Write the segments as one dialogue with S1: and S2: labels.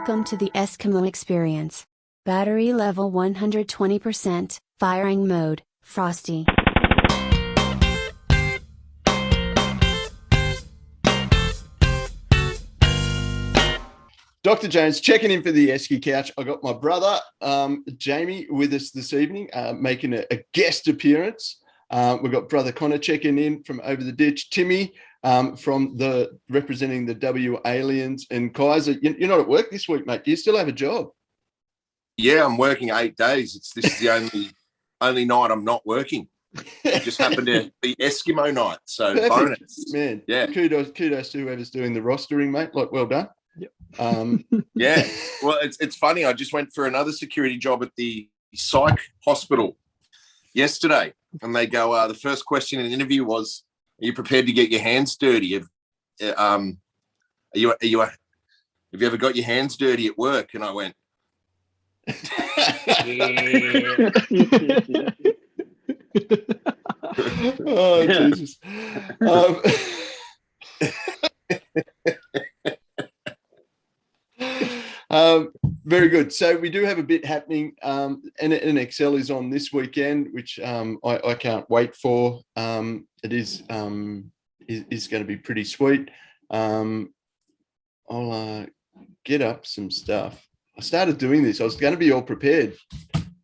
S1: Welcome to the Eskimo experience. Battery level 120%, firing mode, frosty.
S2: Dr. Jones checking in for the Eski couch. I got my brother, Jamie, with us this evening, making a guest appearance. We've got brother Connor checking in from over the ditch. Timmy from representing the W Aliens, and Kaiser. You're not at work this week, mate. Do you still have a job?
S3: Yeah, I'm working 8 days. This is the only night I'm not working. It just happened to be Eskimo night, so
S2: perfect.
S3: Bonus,
S2: man.
S3: Yeah,
S2: kudos to whoever's doing the rostering, mate. Like, well done.
S4: Yep.
S3: Yeah. Well, it's funny. I just went for another security job at the psych hospital yesterday, and they go, the first question in the interview was, "Are you prepared to get your hands dirty? Have you ever got your hands dirty at work?" And I went,
S4: Yeah.
S2: Oh, Jesus. Very good. So we do have a bit happening. NXL is on this weekend, which I can't wait for. It is going to be pretty sweet. I'll get up some stuff. I started doing this. I was going to be all prepared.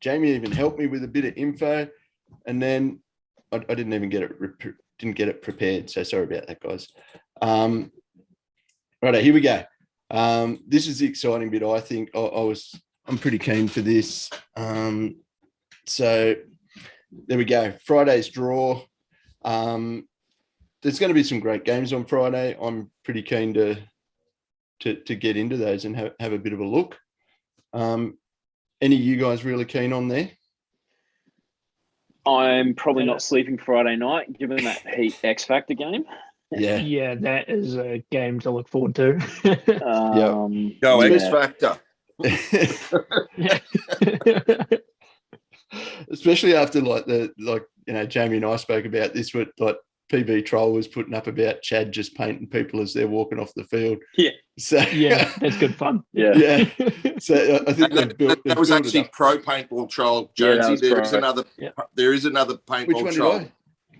S2: Jamie even helped me with a bit of info, and then I didn't even get it prepared. So sorry about that, guys. Right, here we go. This is the exciting bit. I think I'm pretty keen for this. So there we go. Friday's draw. There's going to be some great games on Friday. I'm pretty keen to get into those and have a bit of a look. Any of you guys really keen on there?
S5: I'm probably not sleeping Friday night, given that Heat X Factor game.
S4: Yeah, that is a game to look forward to.
S3: "Go X Factor."
S2: Especially after Jamie and I spoke about this, with like PB Troll was putting up about Chad just painting people as they're walking off the field.
S5: Yeah.
S2: So
S4: yeah, that's good fun.
S2: Yeah. So I think
S3: that was actually pro Paintball Troll, Jonesy.
S5: Yeah,
S3: there is another Paintball
S2: Which one
S3: Troll.
S2: did I?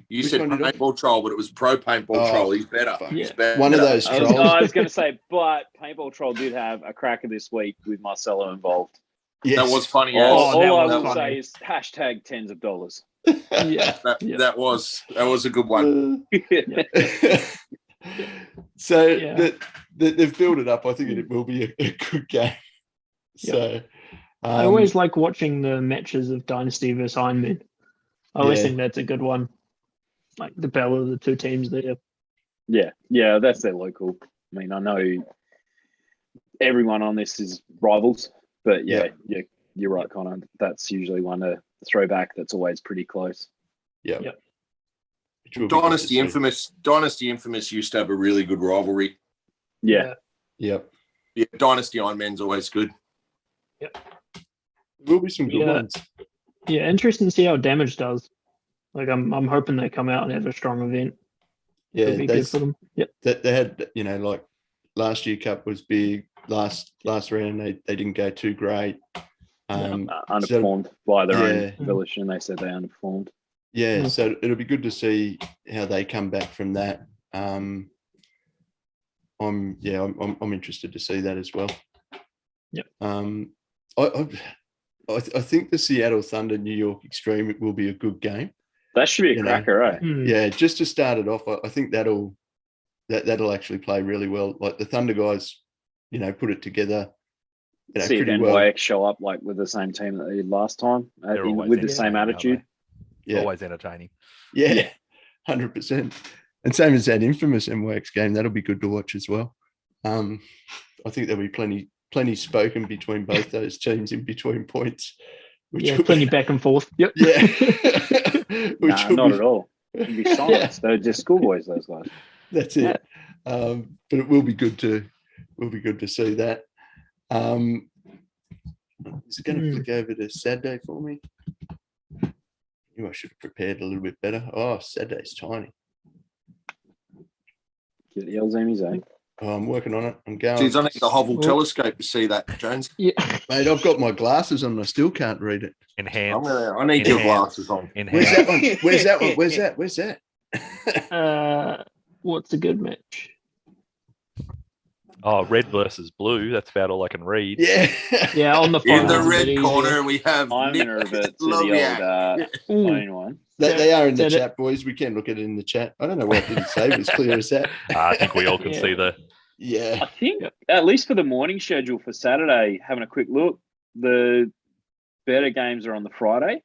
S3: You
S2: Which
S3: said
S2: one did I?
S3: Paintball Troll, but it was pro Paintball Troll. He's better. He's better.
S2: One of those trolls.
S5: I was going to say, but Paintball Troll did have a cracker this week with Marcelo involved.
S2: Yes.
S3: That was funny.
S5: All I
S4: was
S5: will
S4: funny.
S5: say is hashtag tens of dollars.
S3: That was a good one.
S2: So they've built it up. I think it will be a good game. So
S4: I always like watching the matches of Dynasty versus Ironman. I always think that's a good one. Like the battle of the two teams there.
S5: Yeah, that's their local. I mean, I know everyone on this is rivals, but yeah, you're right, Connor. That's usually one to throw back. That's always pretty close.
S2: Yeah.
S3: Dynasty Infamous used to have a really good rivalry.
S5: Yeah.
S2: Yep.
S3: Yeah, Dynasty Ironman's always good.
S2: There will be some good ones.
S4: Yeah, interesting to see how Damage does. Like I'm hoping they come out and have a strong event.
S2: Yeah,
S4: it'll be good for them. Yep.
S2: They had, like last year Cup was big. Last round they didn't go too great.
S5: Underperformed by their own volition. They said they underperformed.
S2: Yeah, so it'll be good to see how they come back from that. I'm interested to see that as well.
S4: Yep.
S2: I think the Seattle Thunder New York Extreme will be a good game.
S5: That should be a cracker, right?
S2: Yeah, just to start it off, I think that'll actually play really well. Like the Thunder guys, put it together.
S5: See
S2: pretty
S5: if
S2: well.
S5: NYX show up like with the same team that they did last time, with the same attitude.
S2: Yeah,
S6: always entertaining.
S2: Yeah, 100%. And same as that infamous NYX game, that'll be good to watch as well. I think there'll be plenty spoken between both those teams in between points.
S4: Plenty back and forth. Yep.
S2: Yeah.
S5: Not at all. It'll be silence. They're just schoolboys, those guys.
S2: That's it. But it will be good to see that. Is it going to flick over to Saturday for me? I should have prepared a little bit better. Oh, Saturday's tiny.
S5: Get the Alzheimer's, eh?
S2: Oh, I'm working on it. I'm going.
S3: Geez, I need the Hubble
S4: Oh.
S3: telescope to see that, Jones.
S4: Yeah.
S2: Mate, I've got my glasses on and I still can't read it.
S6: Enhance.
S3: I need your glasses on.
S2: Where's
S6: Enhance.
S2: that one? Where's that one? Where's that? Where's that?
S4: What's a good match?
S6: Oh, red versus blue. That's about all I can read.
S2: Yeah.
S4: Yeah, on the
S3: In
S4: phone.
S3: the
S4: it's a bit
S3: red
S4: easier.
S3: corner, we have
S5: I'm
S3: Nick
S5: going to revert to the
S3: Loviak.
S5: old
S4: Ooh.
S5: phone one.
S2: They are in the
S4: Said it.
S2: chat, boys. We can look at it in the chat. I don't know what I didn't say was clear as that.
S6: I think we all can
S4: Yeah.
S6: see the.
S2: Yeah.
S5: I think, at least for the morning schedule for Saturday, having a quick look, the better games are on the Friday.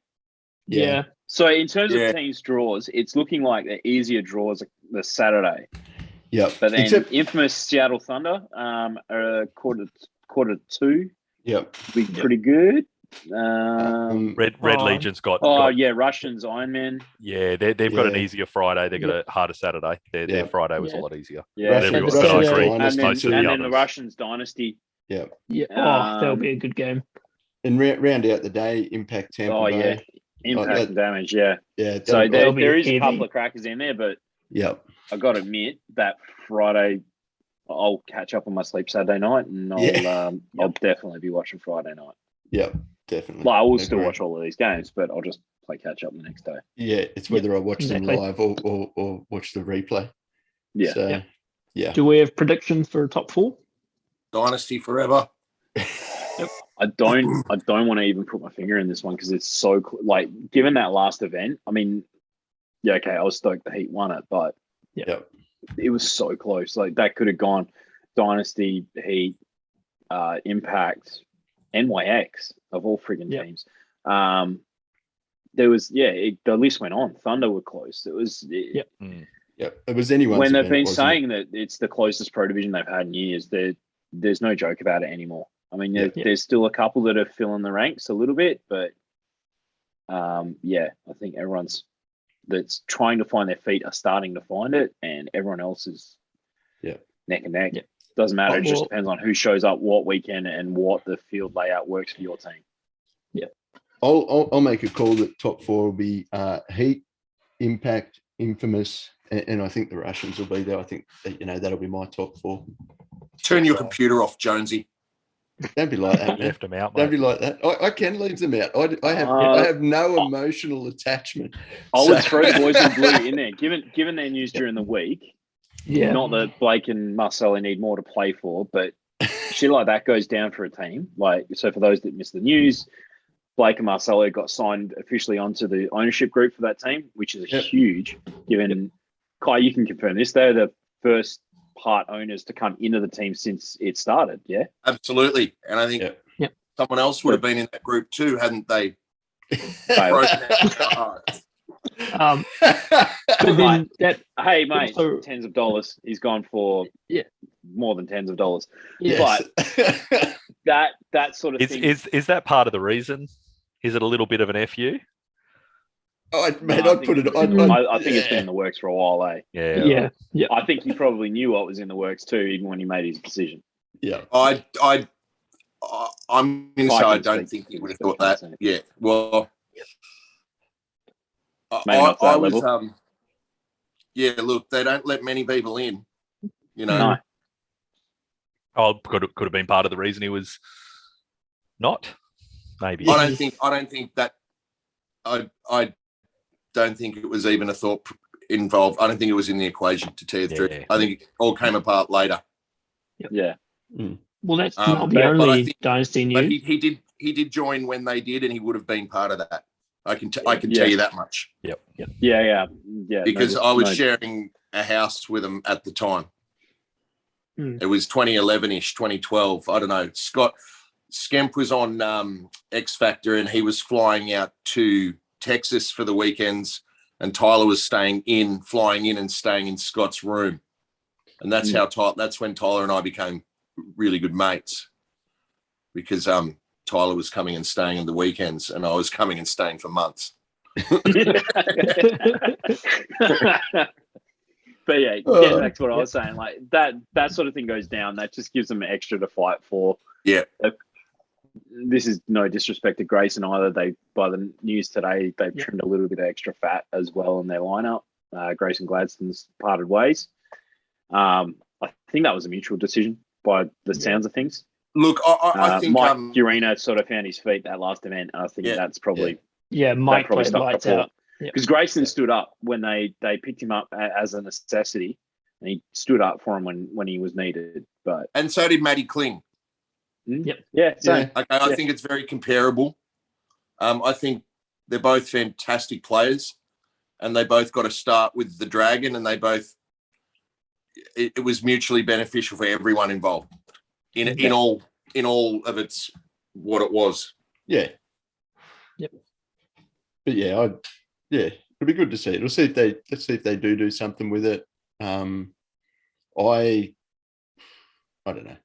S4: Yeah.
S5: So in terms
S3: Yeah.
S5: of teams' draws, it's looking like the easier draws are the Saturday.
S2: Yep.
S5: But then
S2: Except,
S5: infamous Seattle Thunder are quarter two,
S2: yep.
S5: be pretty good.
S6: Red
S4: Oh.
S6: Legion's got.
S5: Russians, Ironman.
S6: Yeah, they've got an
S2: Yeah.
S6: easier Friday. They've got a harder Saturday. Their
S2: Yeah.
S6: Friday was a
S4: Yeah.
S6: lot easier.
S5: Yeah,
S2: Russian-
S6: everyone-
S4: Russian-
S6: I
S4: Russian
S6: agree.
S2: Dynasty
S5: and
S6: Most of
S5: then,
S6: the
S5: and then the
S6: others.
S5: Russians Dynasty.
S2: Yeah.
S4: Yeah. That'll be a good game.
S2: And round out the day, Impact Tampa
S5: Oh,
S2: Bay.
S5: yeah. Impact
S2: that-
S5: and damage, yeah.
S2: Yeah.
S5: So
S2: that'll-
S4: That'll be
S5: there is a
S4: heavy.
S5: couple of crackers in there, but
S2: Yep.
S5: I got to admit that Friday I'll catch up on my sleep Saturday night, and I'll definitely be watching Friday night.
S2: Yep. Definitely.
S5: Well, I will still
S2: Agree.
S5: watch all of these games, but I'll just play catch up the next day.
S2: Yeah. It's whether I watch
S4: exactly.
S2: them live or watch the replay.
S5: Yeah.
S2: So, yeah.
S4: Do we have predictions for top four?
S3: Dynasty forever.
S5: I don't want to even put my finger in this one because it's so given that last event. I mean, yeah, okay, I was stoked the Heat won it, but
S2: Yep.
S5: it was so close. Like that could have gone Dynasty, Heat, Impact, NYX of all friggin'
S4: Yep.
S5: teams. There was the list went on. Thunder were close. It was
S4: Yep.
S2: Yep. It was anyone's
S5: when they've
S2: event,
S5: been
S2: wasn't
S5: saying that it's the closest pro division they've had in years. There's no joke about it anymore. I mean, there's still a couple that are filling the ranks a little bit, but I think everyone's that's trying to find their feet are starting to find it, and everyone else is neck and neck.
S4: Yeah.
S5: Doesn't matter. It just
S4: Well-
S5: depends on who shows up what weekend and what the field layout works for your team.
S2: I'll make a call that top four will be Heat, Impact, Infamous, and I think the Russians will be there. I think that, that'll be my top four.
S3: Turn your computer off, Jonesy.
S2: Don't be like that, man.
S6: Left them out,
S2: Don't
S6: mate.
S2: be like that. I can leave them out. I have no emotional attachment.
S5: I would
S2: So-
S5: throw the boys in blue in there, given their news during the week.
S4: Yeah.
S5: Not that Blake and Marcelo need more to play for, but shit like that goes down for a team. Like, so for those that missed the news, Blake and Marcelo got signed officially onto the ownership group for that team, which is huge. Given Kai, you can confirm this. They're the first part owners to come into the team since it started. Yeah,
S3: Absolutely. And I think someone else would have been in that group too, hadn't they? Broken out.
S4: But then that
S5: Hey, mate,
S4: Also-
S5: tens of dollars. He's gone for more than tens of dollars.
S2: Yes.
S5: But that sort of thing.
S6: Is that part of the reason? Is it a little bit of an FU?
S2: I'd put it.
S5: I think it's been in the works for a while, eh?
S6: Yeah.
S4: Yeah.
S5: I think he probably knew what was in the works too, even when he made his decision.
S2: Yeah.
S3: I'm going to say I don't think he would have thought that.
S5: 50%.
S3: Yeah. Well,
S5: Maybe not to that
S3: was.
S5: level.
S3: Look, they don't let many people in.
S5: No.
S6: Oh, could have been part of the reason he was not. Maybe.
S3: I don't think that. I don't think it was even a thought involved. I don't think it was in the equation, to tell you the truth.
S6: Yeah.
S3: I think it all came apart later.
S5: Yeah.
S4: Well, that's
S3: Um,
S4: not the
S3: but I
S4: only
S3: think-
S4: dynasty
S3: But
S4: news.
S3: he did join when they did, and he would have been part of that. I can
S5: Yeah.
S3: tell you that much
S5: Yeah.
S3: because I was sharing a house with him at the time. It was 2011-ish, 2012. I don't know. Skemp was on X Factor, and he was flying out to Texas for the weekends, and Tyler was flying in and staying in Scott's room. And that's that's when Tyler and I became really good mates, because Tyler was coming and staying on the weekends, and I was coming and staying for months.
S5: But yeah, getting back to what I was saying, like that sort of thing goes down. That just gives them extra to fight for.
S3: Yeah.
S5: This is no disrespect to Grayson either. By the news today, they've trimmed a little bit of extra fat as well in their lineup. Grayson Gladstone's parted ways. I think that was a mutual decision by the sounds of things.
S3: Look, I think
S5: Mike Urena sort of found his feet that last event. I think that's probably
S4: Mike
S5: probably
S4: played
S5: stopped
S4: lights
S5: the
S4: out.
S5: because Grayson stood up when they picked him up as a necessity, and he stood up for him when he was needed. But
S3: and so did Matty Kling.
S5: same.
S3: Okay, I think it's very comparable. I think they're both fantastic players, and they both got to start with the Dragon, and they both. It was mutually beneficial for everyone involved in all of its what it was.
S2: Yeah.
S4: Yep.
S2: But it'll be good to see it. Let's see if they do something with it. I don't know.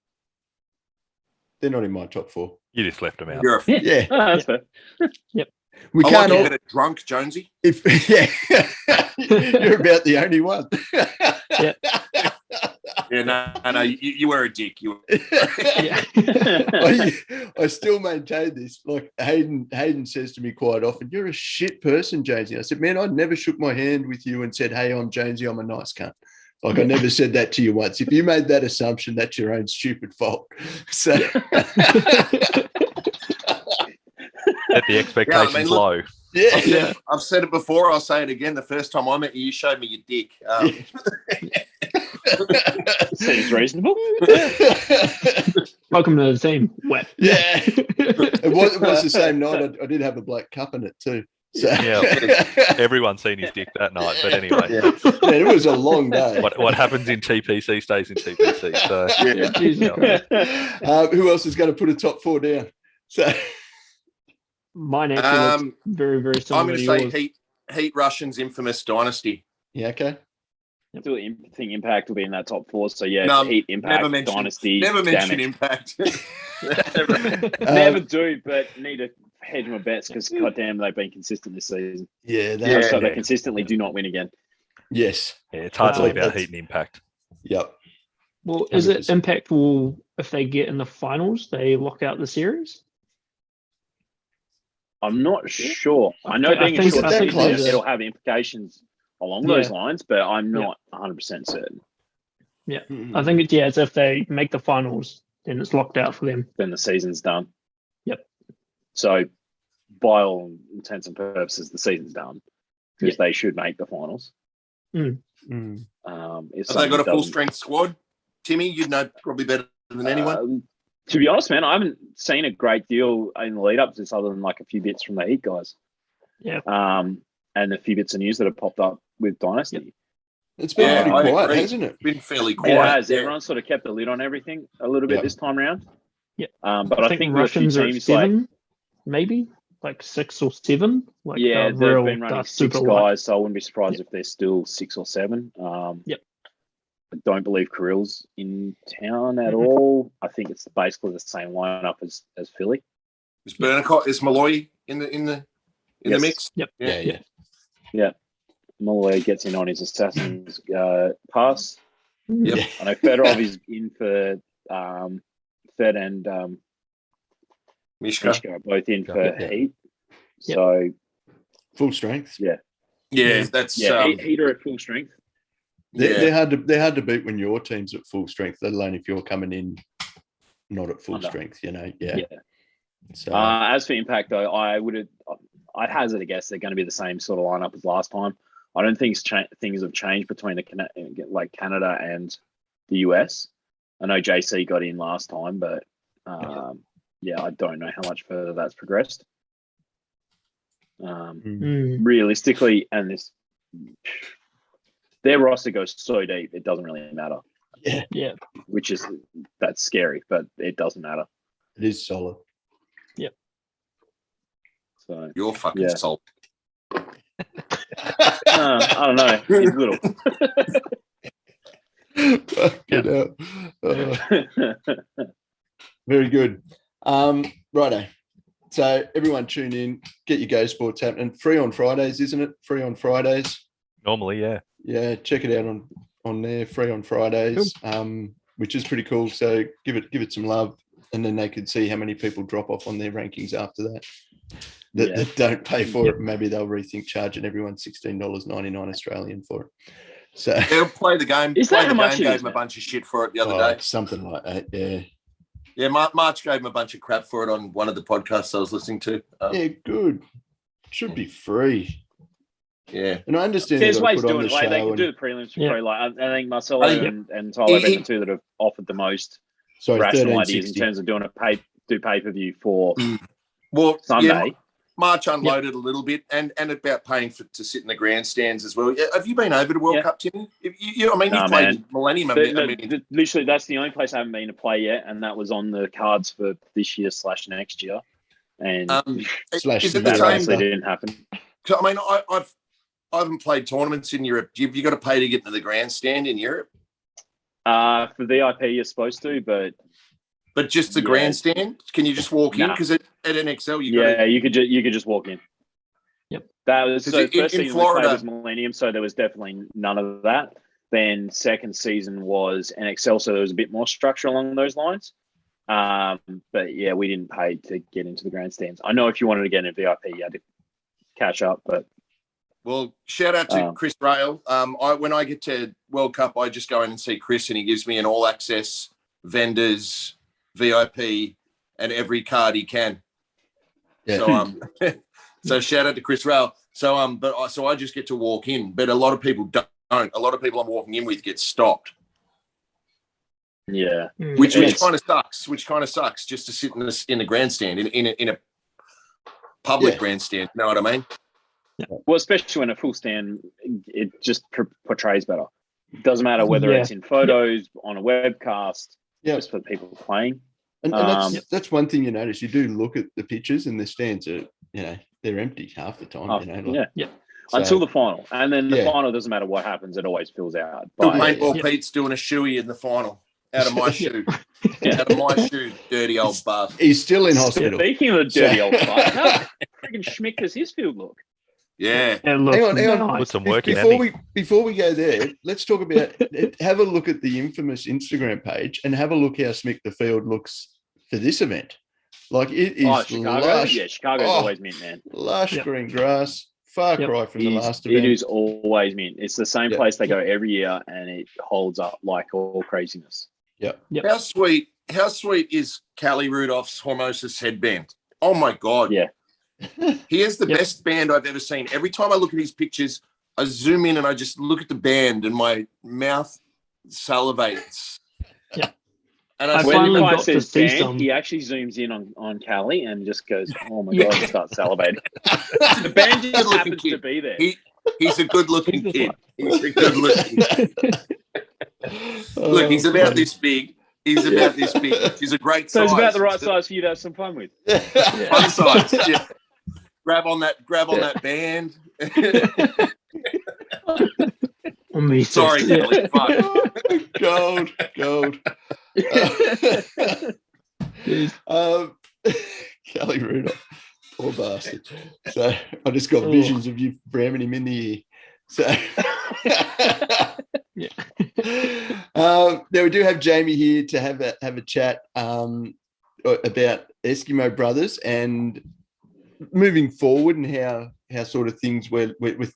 S2: They're not in my top 4.
S6: You just left them out.
S3: You're
S2: Yeah.
S5: That's fair.
S2: We
S3: I
S2: can't
S3: like
S2: all,
S3: to get it drunk, Jonesy.
S2: if you're about the only one.
S3: Yeah, no, you were a dick. You were.
S2: I still maintain this. Like Hayden says to me quite often, "You're a shit person, Jonesy." I said, "Man, I never shook my hand with you and said, 'Hey, I'm Jonesy. I'm a nice cunt.' Like I never said that to you once. If you made that assumption, that's your own stupid fault." So
S6: Set the expectations low.
S2: yeah.
S3: I've said it before. I'll say it again. The first time I met you, you showed me your dick.
S5: Seems reasonable.
S4: Welcome to the team. Wet.
S2: Yeah. It was the same night. I did have a black cup in it too. So
S6: Everyone's seen his dick that night. But anyway,
S2: Man, it was a long day.
S6: what happens in TPC stays in TPC. So
S4: Jesus Christ.
S2: Who else is going to put a top 4 down? So
S4: Mine actually looks very, very similar
S3: I'm going to
S4: to
S3: say
S4: yours.
S3: Heat Russian's infamous dynasty.
S2: yeah, okay.
S5: I still think Impact will be in that top 4. So Heat, Impact, Dynasty,
S3: Never mention
S5: Damage.
S3: Impact.
S5: Never do, but need to hedge my bets because goddamn, they've been consistent this season. So they consistently do not win again.
S2: Yes.
S6: Yeah, it's hard to leave out
S2: That's-
S6: Heat and Impact.
S2: Yep.
S4: Well, is it
S2: 100%.
S4: Impact will, if they get in the finals, they lock out the series?
S5: I'm not sure. I know
S4: I
S5: being a
S4: think-
S5: short
S2: I think
S5: season,
S2: there's a-
S5: it'll have implications along those lines, but I'm not 100% certain.
S4: I think it's if they make the finals, then it's locked out for them.
S5: Then the season's done.
S4: Yep.
S5: So, by all intents and purposes, the season's done because they should make the finals.
S2: Mm.
S5: If
S3: Have they
S5: something
S3: got a full
S5: doesn't-
S3: strength squad? Timmy, you'd know probably better than anyone.
S5: To be honest, man, I haven't seen a great deal in the lead up to this other than like a few bits from the Heat guys.
S4: Yeah.
S5: And a few bits of news that have popped up with Dynasty.
S2: It's been
S3: Yeah,
S2: pretty
S3: I
S2: quiet,
S3: agree.
S2: hasn't it?
S3: It's been fairly
S5: It
S3: quiet.
S5: has. Everyone sort of kept a lid on everything a little bit this time around.
S4: Yeah.
S5: But I think
S4: Russians
S5: a
S4: are
S5: few
S4: at
S5: teams like
S4: 7, maybe like 6 or 7. Like
S5: they've
S4: real,
S5: been running 6
S4: super
S5: guys, so I wouldn't be surprised if they're still 6 or 7.
S4: Yep.
S5: I don't believe Kirill's in town at all. I think it's basically the same lineup as Philly.
S3: Is Burnicott, is Malloy in the mix?
S4: Yep.
S2: Yeah.
S5: Malloy gets in on his assassin's pass.
S3: Yep.
S5: I know Fedorov is in for Fed and
S3: Mishka.
S5: Mishka, both in for
S2: Yeah.
S5: Heat.
S4: Yep.
S5: So
S2: Full strength.
S3: Yeah, that's
S5: Heat are at full strength.
S2: They're hard to beat when your team's at full strength, let alone if you're coming in not at full
S5: Under.
S2: strength, Yeah. So
S5: As for Impact, though, I'd hazard a guess they're going to be the same sort of lineup as last time. I don't think things have changed between Canada and the US. I know JC got in last time, but I don't know how much further that's progressed. Realistically, and their roster goes so deep, it doesn't really matter.
S2: Yeah.
S5: That's scary, but it doesn't matter.
S2: It is solid.
S5: So
S3: You're fucking salt.
S5: I don't know. He's little.
S2: Very good. Righto. So everyone tune in, get your Go Sports happening. Free on Fridays, isn't it? Free on Fridays.
S6: Normally, yeah.
S2: Yeah, check it out on there, free on Fridays, which is pretty cool. So give it some love, and then they could see how many people drop off on their rankings after that. That don't pay for it. Maybe they'll rethink charging everyone $16.99 Australian for it. So
S3: They'll play the game.
S5: Is that how much it
S3: Gave
S5: is,
S3: him a
S5: man?
S3: bunch of shit for it the other day.
S2: something like that. Yeah.
S3: Yeah, March gave him a bunch of crap for it on one of the podcasts I was listening to.
S2: Yeah, good. Should be free.
S3: Yeah.
S2: And I understand
S5: There's
S2: they've got to
S5: ways
S2: put
S5: to
S2: on
S5: do
S2: the
S5: it. Like they
S2: show.
S5: can do
S2: And,
S5: the prelims for
S4: Yeah.
S5: free. Like I think Marcelo
S3: I think-
S5: and Tyler have
S3: he-
S5: been the two that have offered the most
S2: sorry,
S5: rational ideas in
S2: 1360.
S5: terms of doing a pay-per-view for
S3: Well,
S5: Sunday.
S3: yeah, March unloaded a little bit, and about paying to sit in the grandstands as well. Yeah, have you been over to World
S5: Yeah.
S3: Cup, Timmy? I mean,
S5: Nah,
S3: you've played
S5: man.
S3: Millennium.
S5: Literally, that's the only place I haven't been to play yet, and that was on the cards for this year / next year. And
S2: Slash
S3: is it
S2: the
S3: the
S5: that
S2: year
S3: same?
S5: obviously
S2: after.
S5: didn't happen.
S3: I mean, I haven't played tournaments in Europe. Have you got to pay to get into the grandstand in Europe?
S5: For VIP, you're supposed to, but
S3: Just the
S5: Yeah.
S3: grandstand? Can you just walk in?
S5: Nah.
S3: Because at NXL, you got
S5: yeah,
S3: to.
S5: you could just walk in.
S4: Yep.
S5: That was
S3: Because
S5: so.
S3: in
S5: First season we
S3: Florida-
S5: played was Millennium, so there was definitely none of that. Then second season was NXL, so there was a bit more structure along those lines. But yeah, we didn't pay to get into the grandstands. I know if you wanted to get in VIP, you had to catch up, but
S3: Well, shout out to Chris Rail. When I get to World Cup, I just go in and see Chris, and he gives me an all-access vendors, VIP, and every card he can.
S2: Yeah.
S3: So so shout out to Chris Rail. So I just get to walk in, but a lot of people don't. A lot of people I'm walking in with get stopped,
S5: yeah,
S3: which
S5: It's-
S3: kind of sucks. Which kind of sucks just to sit in the grandstand in a public grandstand. You know what I mean?
S5: well, especially when a full stand, it just portrays better. It doesn't matter whether
S4: Yeah.
S5: it's in photos, on a webcast,
S2: Yeah.
S5: just for the people playing.
S2: And that's one thing you notice. You do look at the pictures, and the stands are, they're empty half the time.
S5: Yeah.
S2: So-
S5: Until the final. And then the
S2: Yeah.
S5: final doesn't matter what happens, it always fills out.
S3: Bill
S5: But
S3: Paintball Pete's doing a shoey in the final out of my shoe. Out of my shoe, dirty old bastard.
S2: He's still in hospital.
S5: speaking of the dirty old fuck, how freaking schmick does his field look?
S3: Yeah.
S4: It looks
S2: Hang on.
S4: nice.
S6: Put some work in.
S2: Before we go there, let's talk about have a look at the infamous Instagram page and have a look how Smick the field looks for this event. Like it is
S5: Chicago?
S2: lush,
S5: Yeah, Chicago's always mint, man.
S2: lush
S4: Yep.
S2: green grass, far cry from the last
S5: It
S2: event.
S5: is always mint. It's the same
S2: Yep.
S5: place they go every year, and it holds up like all craziness.
S4: Yep.
S3: How sweet is Callie Rudolph's Hormosis headband? Oh my God.
S5: Yeah.
S3: He has the
S4: Yep.
S3: best band I've ever seen. Every time I look at his pictures, I zoom in and I just look at the band and my mouth salivates.
S4: Yeah.
S3: And
S4: I
S5: When
S4: finally
S5: the guy
S4: got to
S5: says
S4: see
S5: band,
S4: some.
S5: he actually zooms in on Callie and just goes, "Oh my
S4: Yeah.
S5: God," and starts salivating. The band just
S3: Good-looking
S5: happens to
S3: kid.
S5: be there.
S3: He's a good-looking
S4: He's
S3: kid. He's a good-looking kid. Look, he's about this big. He's about this big. He's a great
S5: So
S3: size.
S5: it's about the right size for you to have some fun with.
S3: Fun size. Yeah. Grab on that band.
S4: On me,
S3: Sorry,
S4: yeah.
S3: Kelly. Fuck.
S2: Gold. Kelly Rudolph, poor bastard. So I just got visions of you ramming him in the ear. So now we do have Jamie here to have a chat about Eskimo Brothers and moving forward and how sort of things were with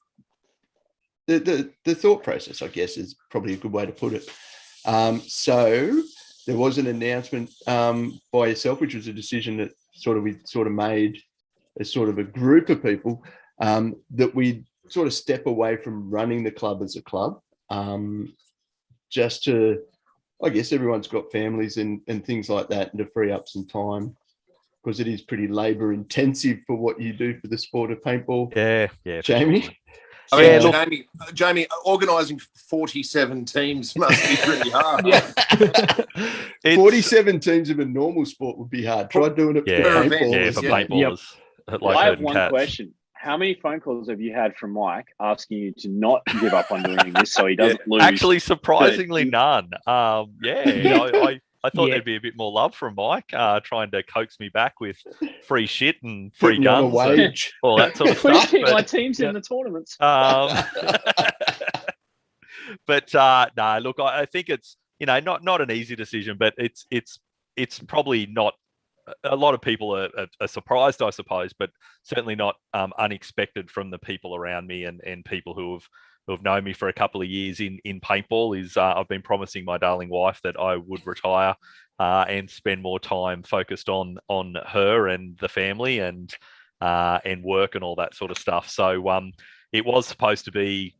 S2: the thought process, I guess, is probably a good way to put it. So there was an announcement by yourself, which was a decision that we made as sort of a group of people that we sort of step away from running the club as a club, just to, I guess everyone's got families and things like that, and to free up some time, because it is pretty labor intensive for what you do for the sport of paintball.
S6: Yeah.
S2: Jamie?
S3: I mean,
S6: Yeah, look-
S3: Jamie, organising 47 teams must be pretty hard.
S6: It's-
S2: 47 teams of a normal sport would be hard. Try doing it
S6: Yeah,
S2: for
S3: yeah,
S2: paintball.
S6: for
S3: Yeah.
S6: paintballers. Like
S5: I have
S6: herding
S5: one
S6: cats.
S5: question. How many phone calls have you had from Mike asking you to not give up on doing this so he doesn't lose?
S6: Actually, surprisingly, none. I thought
S4: Yeah.
S6: there'd be a bit more love from Mike, trying to coax me back with free shit and free
S2: Putting on a
S6: guns and
S2: wage.
S6: all that sort of
S5: Please
S6: stuff.
S5: keep my
S6: But,
S5: teams in the tournaments.
S6: no, look, I think it's not an easy decision, but it's probably not. A lot of people are surprised, I suppose, but certainly not unexpected from the people around me and people who have have known me for a couple of years in paintball is I've been promising my darling wife that I would retire and spend more time focused on her and the family and work and all that sort of stuff. So it was supposed to be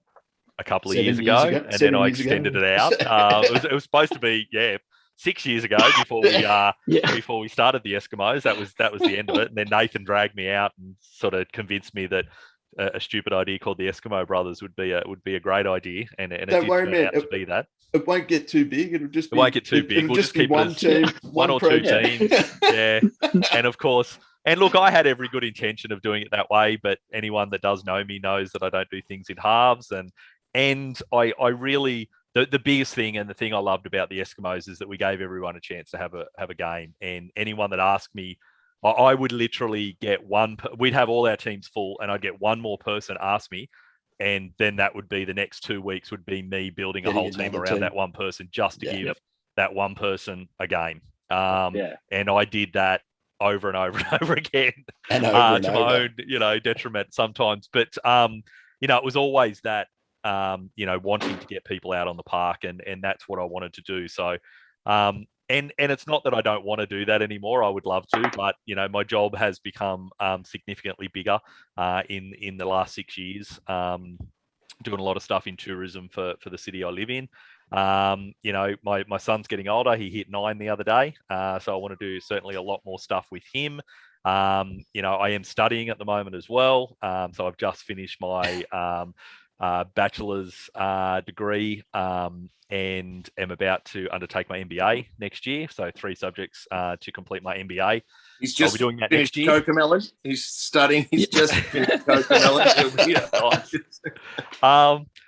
S6: a couple of years ago, and then I extended it out. It was supposed to be 6 years ago before we started the Eskimos. That was the end of it. And then Nathan dragged me out and sort of convinced me that a stupid idea called the Eskimo Brothers would be a great idea, and it did turn out to be that.
S2: It won't get too big. It
S6: won't get too big. We'll just keep
S2: one team,
S6: one or two teams. Yeah, and of course. And look, I had every good intention of doing it that way, but anyone that does know me knows that I don't do things in halves. And I really, the biggest thing and the thing I loved about the Eskimos is that we gave everyone a chance to have a game. And anyone that asked me, I would literally get we'd have all our teams full, and I'd get one more person ask me, and then that would be the next 2 weeks would be me building a whole team around that one person just to give that one person a game. And I did that over and over and over again, and to my own, detriment sometimes. But it was always that, wanting to get people out on the park, and that's what I wanted to do. So, and it's not that I don't want to do that anymore. I would love to, but my job has become significantly bigger in the last 6 years. Doing a lot of stuff in tourism for the city I live in. My son's getting older. He hit 9 the other day. So I want to do certainly a lot more stuff with him. I am studying at the moment as well. So I've just finished my bachelor's degree and am about to undertake my MBA next year. So 3 subjects to complete my MBA.
S3: He's just
S6: doing that
S3: finished
S6: next year.
S3: Cocomelon. He's studying. He's just finished Cocomelon.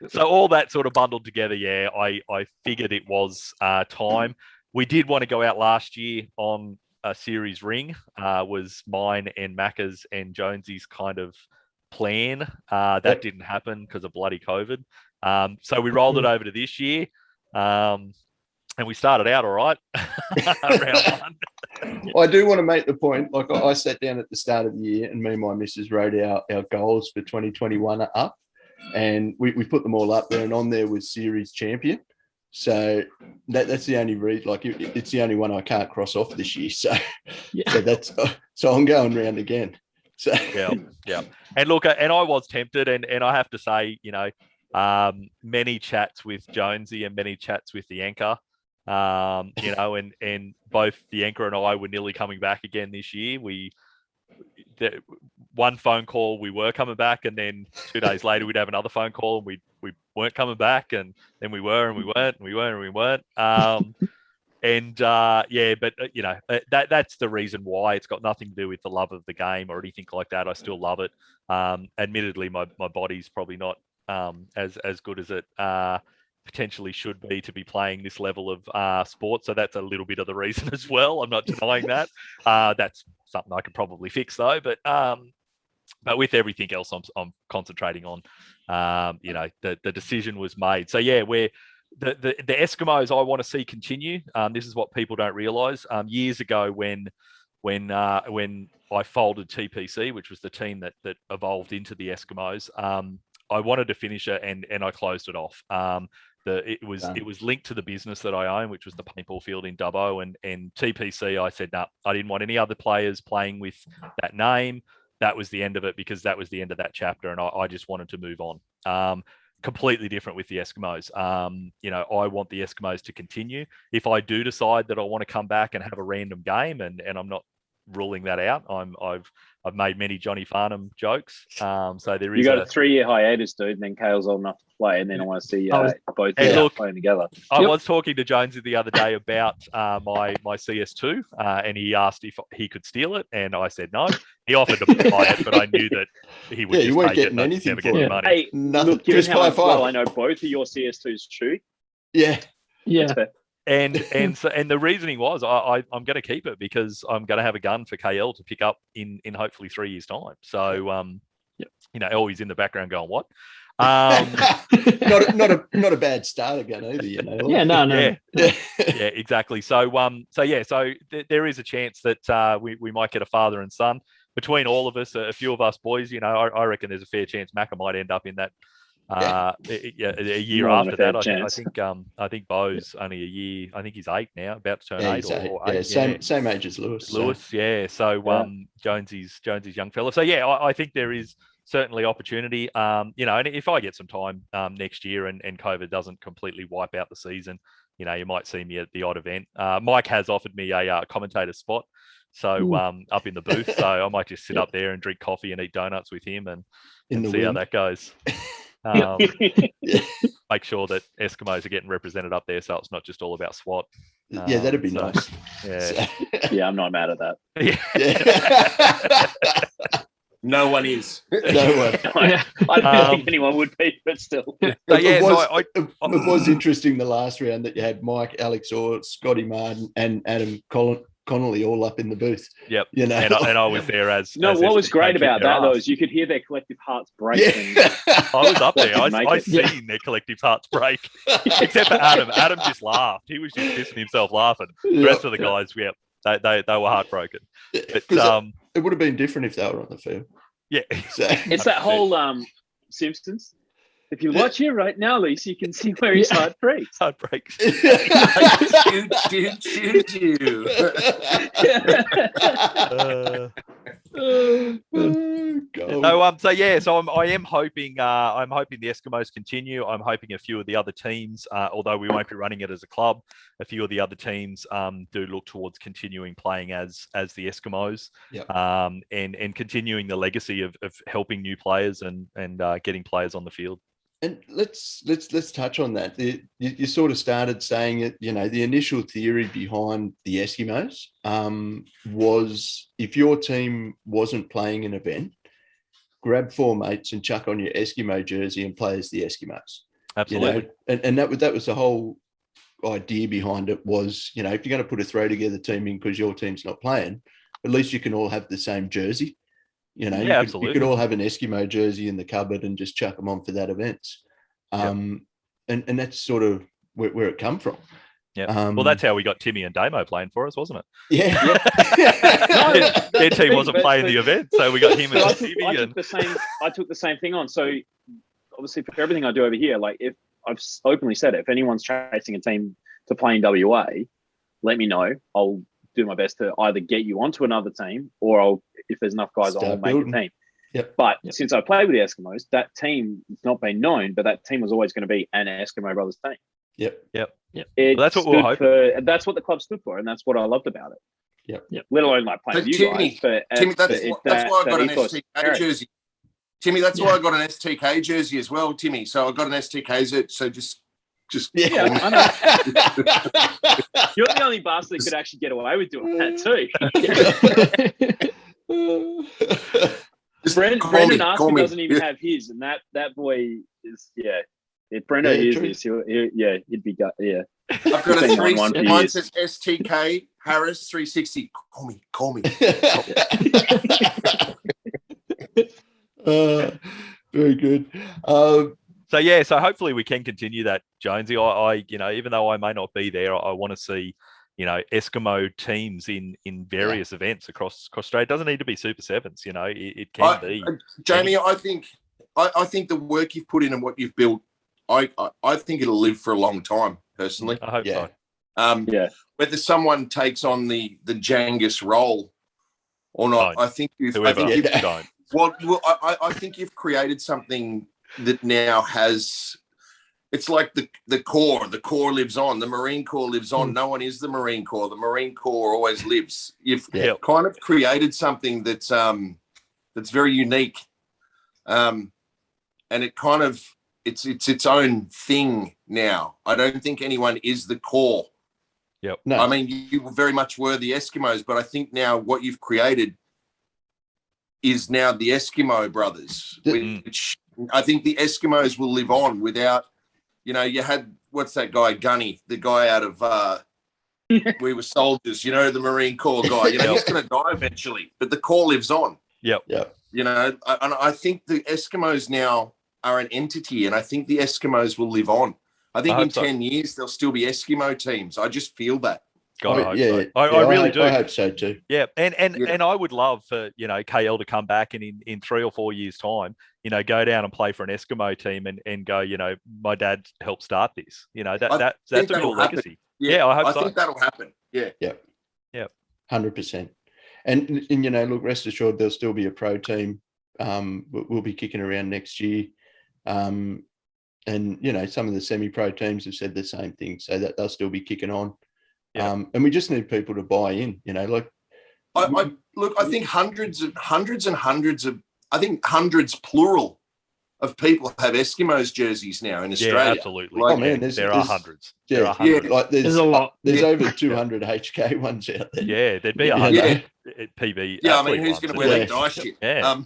S6: So all that sort of bundled together, I figured it was time. We did want to go out last year on a series ring. Was mine and Macca's and Jonesy's kind of plan. That didn't happen because of bloody COVID. So we rolled it over to this year. And we started out all right. Round 1.
S2: I do want to make the point, like I sat down at the start of the year and me and my missus wrote our goals for 2021 up, and we put them all up there, and on there was series champion. So that's the only reason, like it's the only one I can't cross off this year. So so I'm going round again. So
S6: yeah. And look, and I was tempted, and I have to say, many chats with Jonesy and many chats with the anchor, and both the anchor and I were nearly coming back again this year. One phone call, we were coming back, and then 2 days later we'd have another phone call and we weren't coming back, and then we were and we weren't, and we were and we weren't. But that's the reason why. It's got nothing to do with the love of the game or anything like that. I still love it. Admittedly, my body's probably not as good as it potentially should be to be playing this level of sport. So that's a little bit of the reason as well. I'm not denying that. That's something I could probably fix though. But with everything else, I'm concentrating on. The decision was made. So we're the Eskimos I want to see continue. This is what people don't realise. Years ago, when I folded TPC, which was the team that evolved into the Eskimos, I wanted to finish it, and I closed it off. It was linked to the business that I own, which was the paintball field in Dubbo, and TPC. I said no, I didn't want any other players playing with that name. That was the end of it, because that was the end of that chapter, and I just wanted to move on. Completely different with the Eskimos. I want the Eskimos to continue. If I do decide that I want to come back and have a random game, and I'm not ruling that out. I've made many Johnny Farnham jokes. So there is.
S5: You got a 3-year hiatus, dude, and then Kale's old enough to play, and then I want to see both playing together.
S6: I was talking to Jonesy the other day about my CS2, and he asked if he could steal it, and I said no. He offered to buy it, but I knew that he would just take it and never get any money.
S5: Hey,
S2: nothing.
S5: Given how well I know both of your CS2s shoot.
S2: Yeah.
S6: And the reasoning was I'm going to keep it because I'm going to have a gun for KL to pick up in hopefully 3 years' time. So always in the background going what?
S2: Not a bad starter gun either,
S6: Yeah, exactly. So there is a chance that we might get a father and son between all of us. A few of us boys, I reckon there's a fair chance Macca might end up in that A year
S5: More than
S6: after
S5: a fair
S6: that,
S5: chance.
S6: I think Bo's only a year. I think he's 8 now, about to turn
S2: Yeah,
S6: 8
S2: he's eight.
S6: or
S2: Yeah,
S6: 8.
S2: same age as Lewis. so-
S6: Lewis, yeah. So
S5: Yeah.
S6: Jonesy's young fella. So yeah, I think there is certainly opportunity. And if I get some time next year and COVID doesn't completely wipe out the season, you might see me at the odd event. Mike has offered me a commentator spot, so up in the booth. So I might just sit up there and drink coffee and eat donuts with him and see how that goes. Make sure that Eskimos are getting represented up there, so it's not just all about SWAT.
S2: Yeah, that'd be nice.
S6: Yeah.
S5: Yeah, I'm not mad at that.
S6: Yeah.
S3: No one is.
S2: No one.
S5: I don't think anyone would be, but still.
S6: So,
S2: It
S6: it
S2: was interesting the last round that you had Mike, Alex Orr, Scotty Martin, and Adam Connolly all up in the booth.
S6: Yep.
S2: And
S6: I was there as.
S5: No,
S6: as
S5: what was
S6: Eskimo
S5: great
S6: kicking
S5: about
S6: their
S5: that, though,
S6: ass.
S5: is you could hear their collective hearts break.
S2: Yeah.
S6: I was up there. I
S5: Make it.
S6: seen their collective hearts break, except for Adam. Adam just laughed. He was just pissing himself laughing. The rest of the guys, they were heartbroken. But
S2: it would have been different if they were on the field.
S6: yeah,
S2: So,
S5: It's that whole Simpsons. If you watch here right now, Lisa, you can see where his heart breaks.
S6: heart breaks.
S3: Shoot.
S2: God.
S6: So I am hoping the Eskimos continue. I'm hoping a few of the other teams, although we won't be running it as a club, a few of the other teams do look towards continuing playing as the Eskimos,
S2: Yep.
S6: and continuing the legacy of helping new players and getting players on the field.
S2: And let's touch on that. You sort of started saying it. The initial theory behind the Eskimos was if your team wasn't playing an event, grab 4 mates and chuck on your Eskimo jersey and play as the Eskimos.
S6: Absolutely.
S2: And that was the whole idea behind it. Was if you're going to put a throw together team in because your team's not playing, at least you can all have the same jersey.
S6: Absolutely.
S2: You could all have an Eskimo jersey in the cupboard and just chuck them on for that event. And that's sort of where it come from.
S6: Yeah. Well, that's how we got Timmy and Damo playing for us, wasn't it?
S2: Yeah.
S6: Their team wasn't playing the event, so we got him and Timmy.
S5: I took the same thing on. So obviously, for everything I do over here, like if I've openly said it, if anyone's chasing a team to play in WA, let me know. I'll do my best to either get you onto another team, or if there's enough guys, I'll make a team.
S2: Yep.
S5: But since I played with the Eskimos, that team has not been known, but that team was always going to be an Eskimo Brothers team.
S2: Yep.
S6: Well, that's what we're hoping.
S5: That's what the club stood for, and that's what I loved about it.
S2: Yep.
S5: Let alone like playing with you guys.
S3: Timmy, that's why I got an STK jersey. Timmy, that's why I got an STK jersey as well, Timmy. So I got an STK, so just
S5: yeah, I know. You're the only bastard that could actually get away with doing that too. Brendan Arthur doesn't even have his, and that boy is If Brendo hears this, he'd be
S3: I've got a 3. Mine says STK Harris 360. Call me.
S2: Very good.
S6: So hopefully we can continue that, Jonesy. I even though I may not be there, I want to see, Eskimo teams in various events across Australia. It doesn't need to be Super Sevens, it can be.
S3: Jamie, I think the work you've put in and what you've built, I think it'll live for a long time, personally.
S6: I hope so.
S3: Whether someone takes on the Jangus role or not, I think you've
S6: don't.
S3: Well, I think you've created something that now has. It's like the core. The core lives on. The Marine Corps lives on. No one is the Marine Corps. The Marine Corps always lives. You've kind of created something that's very unique, and it kind of it's its own thing now. I don't think anyone is the core.
S6: Yep.
S3: No. I mean, you very much were the Eskimos, but I think now what you've created is now the Eskimo Brothers, which I think the Eskimos will live on without, you had, what's that guy, Gunny, the guy out of We Were Soldiers, the Marine Corps guy, he's going to die eventually, but the Corps lives on.
S6: Yep.
S3: And I think the Eskimos now are an entity, and I think the Eskimos will live on. I think in 10 years, there'll still be Eskimo teams. I just feel that.
S6: God, I hope
S2: yeah,
S6: so.
S2: yeah,
S6: I really do.
S2: I hope so too.
S6: Yeah, and
S3: Yeah.
S6: I would love for KL to come back and in 3 or 4 years' time, go down and play for an Eskimo team and go, my dad helped start this. That's a
S3: that'll
S6: cool
S3: happen.
S6: legacy.
S3: Yeah,
S6: Yeah, I hope
S3: I
S6: so.
S3: think that'll happen. Yeah.
S2: Yep.
S6: Yep.
S2: 100%. And look, rest assured there'll still be a pro team. We'll be kicking around next year. And some of the semi-pro teams have said the same thing, so that they'll still be kicking on.
S6: Yeah.
S2: And we just need people to buy in. Like
S3: I think hundreds and hundreds of, I think hundreds plural of people have Eskimos jerseys now in Australia.
S6: Yeah, absolutely.
S2: Oh man,
S6: there are hundreds.
S2: Yeah,
S6: there are hundreds.
S2: like
S4: There's a lot.
S2: There's over 200 HK ones out there.
S6: Yeah, there'd be 100 PB.
S3: Yeah, I mean, who's
S6: athlete
S3: going to
S6: ones.
S3: wear that dye shit?
S6: Yeah.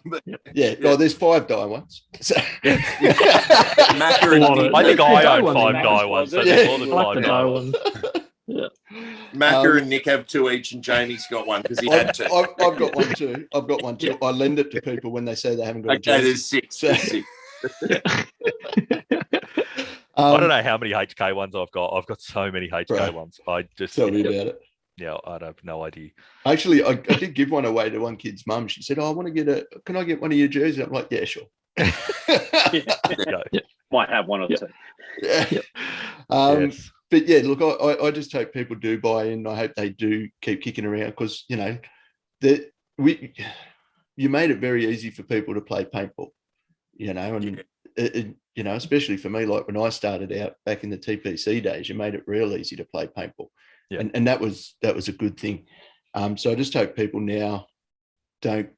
S2: Yeah. Oh, there's 5 dye ones. So.
S3: Macca and Nick,
S6: I think
S4: The
S6: I
S4: dye
S6: own
S4: ones
S6: 5
S4: are
S6: dye
S4: nice,
S6: ones, so
S4: wasn't
S6: there's
S2: it?
S6: more than
S4: I like
S6: 5
S4: the
S6: dye
S4: dye
S6: ones.
S4: ones.
S3: Macca and Nick have 2 each, and Jamie's got one because he had 2.
S2: I've got one too. I lend it to people when they say they haven't got a
S3: Okay,
S2: jersey.
S3: there's 6.
S2: So-
S3: There's 6.
S6: I don't know how many HK ones I've got. I've got so many HK
S2: Right.
S6: ones. I just
S2: Tell me about it.
S6: Yeah, I have no idea.
S2: Actually, I did give one away to one kid's mum. She said, "Oh, can I get one of your jerseys?" I'm like, "Yeah, sure."
S6: Yeah.
S5: Might have one or two.
S2: Yeah.
S6: Yes.
S2: But yeah, look, I just hope people do buy in. I hope they do keep kicking around because you made it very easy for people to play paintball. And especially for me, like when I started out back in the TPC days, you made it real easy to play paintball.
S6: Yeah.
S2: And that was a good thing. So I just hope people now don't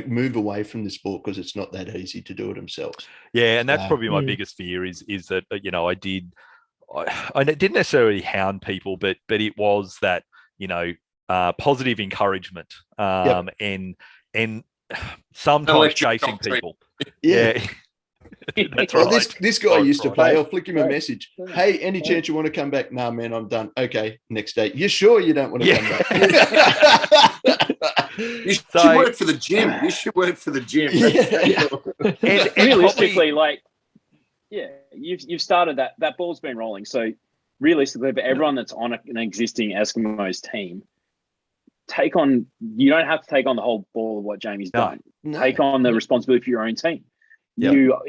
S2: move away from the sport because it's not that easy to do it themselves.
S6: Yeah, and that's probably my biggest fear is that I didn't necessarily hound people, but it was that positive encouragement and sometimes chasing people.
S2: Yeah.
S6: That's
S2: Well,
S6: right.
S2: this guy used to play.
S5: Right.
S2: I'll flick him a message. Hey, any chance you want to come back? Nah, man, I'm done. Okay, next day. You sure you don't want to come back?
S3: You should work for the gym. You should work for the gym.
S2: Yeah.
S6: And
S5: Realistically, you've started that ball's been rolling. So realistically, for everyone that's on an existing Eskimos team, you don't have to take on the whole ball of what Jamie's done.
S2: No.
S5: Take on the responsibility for your own team.
S6: Yep.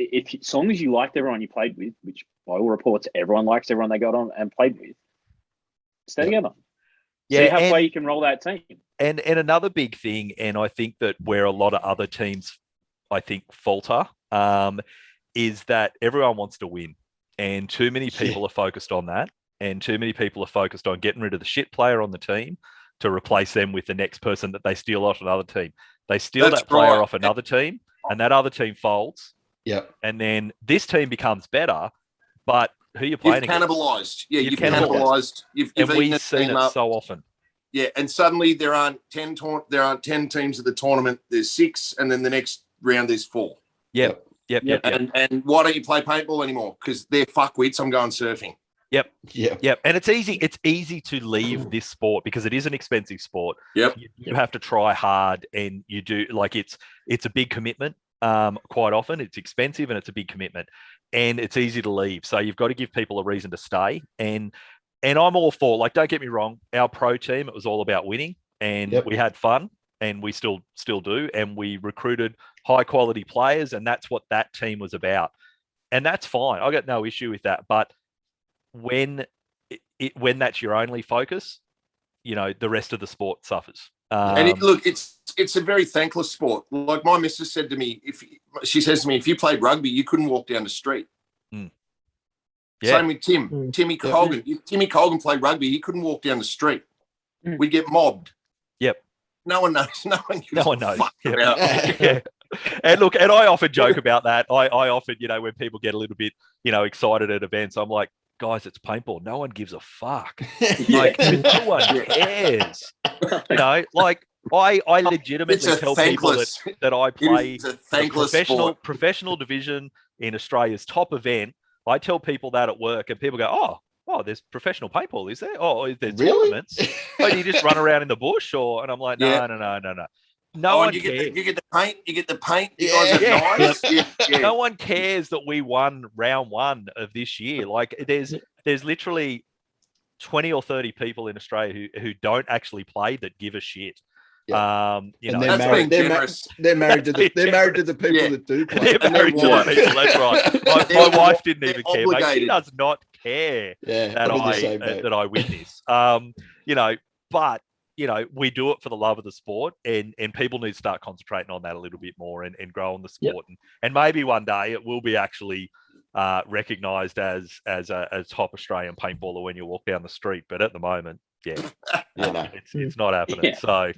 S5: As long as you liked everyone you played with, which by all reports everyone likes everyone they got on and played with, stay together. See how far you can roll that team.
S6: And another big thing, and I think that where a lot of other teams, I think, falter, is that everyone wants to win. And too many people are focused on that. And too many people are focused on getting rid of the shit player on the team to replace them with the next person that they steal off another team. They steal that player off another team, and that other team folds.
S2: Yep.
S6: And then this team becomes better, but who you're playing against?
S3: Cannibalized. Yeah, you've
S6: cannibalized.
S3: You've
S6: And
S3: eaten
S6: we've seen it so often.
S3: Yeah, and suddenly there aren't 10 teams at the tournament. There's 6, and then the next round there's 4.
S6: Yep.
S3: And why don't you play paintball anymore? Because they're fuckwits. I'm going surfing.
S6: Yep. And it's easy to leave this sport because it is an expensive sport.
S3: Yep.
S6: You have to try hard, and you do it's a big commitment. Quite often it's expensive and it's a big commitment, and it's easy to leave. So you've got to give people a reason to stay. And I'm all for, don't get me wrong, our pro team, it was all about winning, and we had fun, and we still do, and we recruited high quality players, and that's what that team was about. And that's fine. I got no issue with that. But when that's your only focus, the rest of the sport suffers.
S3: It's a very thankless sport. Like my missus said to me, if you played rugby, you couldn't walk down the street.
S6: Yeah.
S3: Same with Timmy Colgan. If Timmy Colgan played rugby, he couldn't walk down the street. We'd get mobbed.
S6: Yep.
S3: No one knows. No one knows.
S6: Yeah. And look, and I often joke about that. I often, when people get a little bit, excited at events, I'm like, guys, it's paintball. No one gives a fuck. No one cares. I legitimately tell people that I play the professional division in Australia's top event. I tell people that at work, and people go, oh, there's professional paintball, is there? Oh, is there tournaments? Oh, do you just run around in the bush? And I'm like, no. No one cares.
S3: You get the paint. You guys are nice. Yeah.
S6: No one cares that we won round 1 of this year. There's literally 20 or 30 people in Australia who don't actually play that give a shit.
S2: Yeah.
S6: You
S2: And
S6: know,
S3: That's being generous.
S2: they're married to the people
S3: Yeah.
S2: that do play.
S6: they're
S3: And
S6: married to
S3: they're
S6: the people. That's right.
S3: They're
S6: My wife didn't
S3: they're
S6: even care, mate. She
S3: obligated.
S6: does not care
S2: Yeah,
S6: that
S2: I'm in the same boat.
S6: that I win this. You know, but you know, we do it for the love of the sport, and people need to start concentrating on that a little bit more and growing the sport. And maybe one day it will be actually recognised as a top Australian paintballer when you walk down the street. But at the moment, it's not happening.
S5: Yeah.
S6: So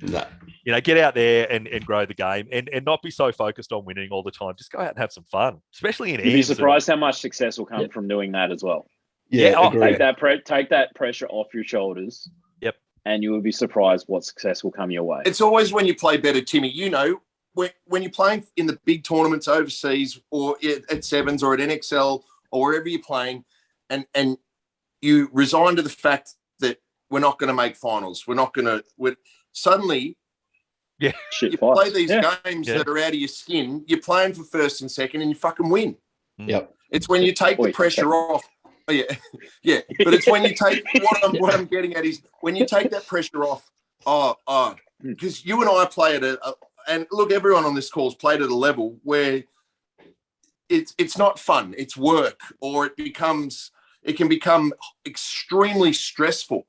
S6: you know, get out there and grow the game, and not be so focused on winning all the time. Just go out and have some fun, especially in.
S5: You'd be surprised how much success will come from doing that as well.
S2: Agree.
S5: Take that pressure off your shoulders.
S6: Yep.
S5: And you will be surprised what success will come your way.
S3: It's always when you play better, Timmy. You know, when you're playing in the big tournaments overseas or at Sevens or at NXL or wherever you're playing, and you resign to the fact that we're not going to make finals. We're not going to. Suddenly, you play these games that are out of your skin. You're playing for first and second, and you fucking win.
S2: Yep.
S3: It's when you take the pressure off. Oh, yeah. But it's when you take what I'm getting at is when you take that pressure off. Because you and I play at and look, everyone on this call has played at a level where it's not fun. It's work, or it can become extremely stressful.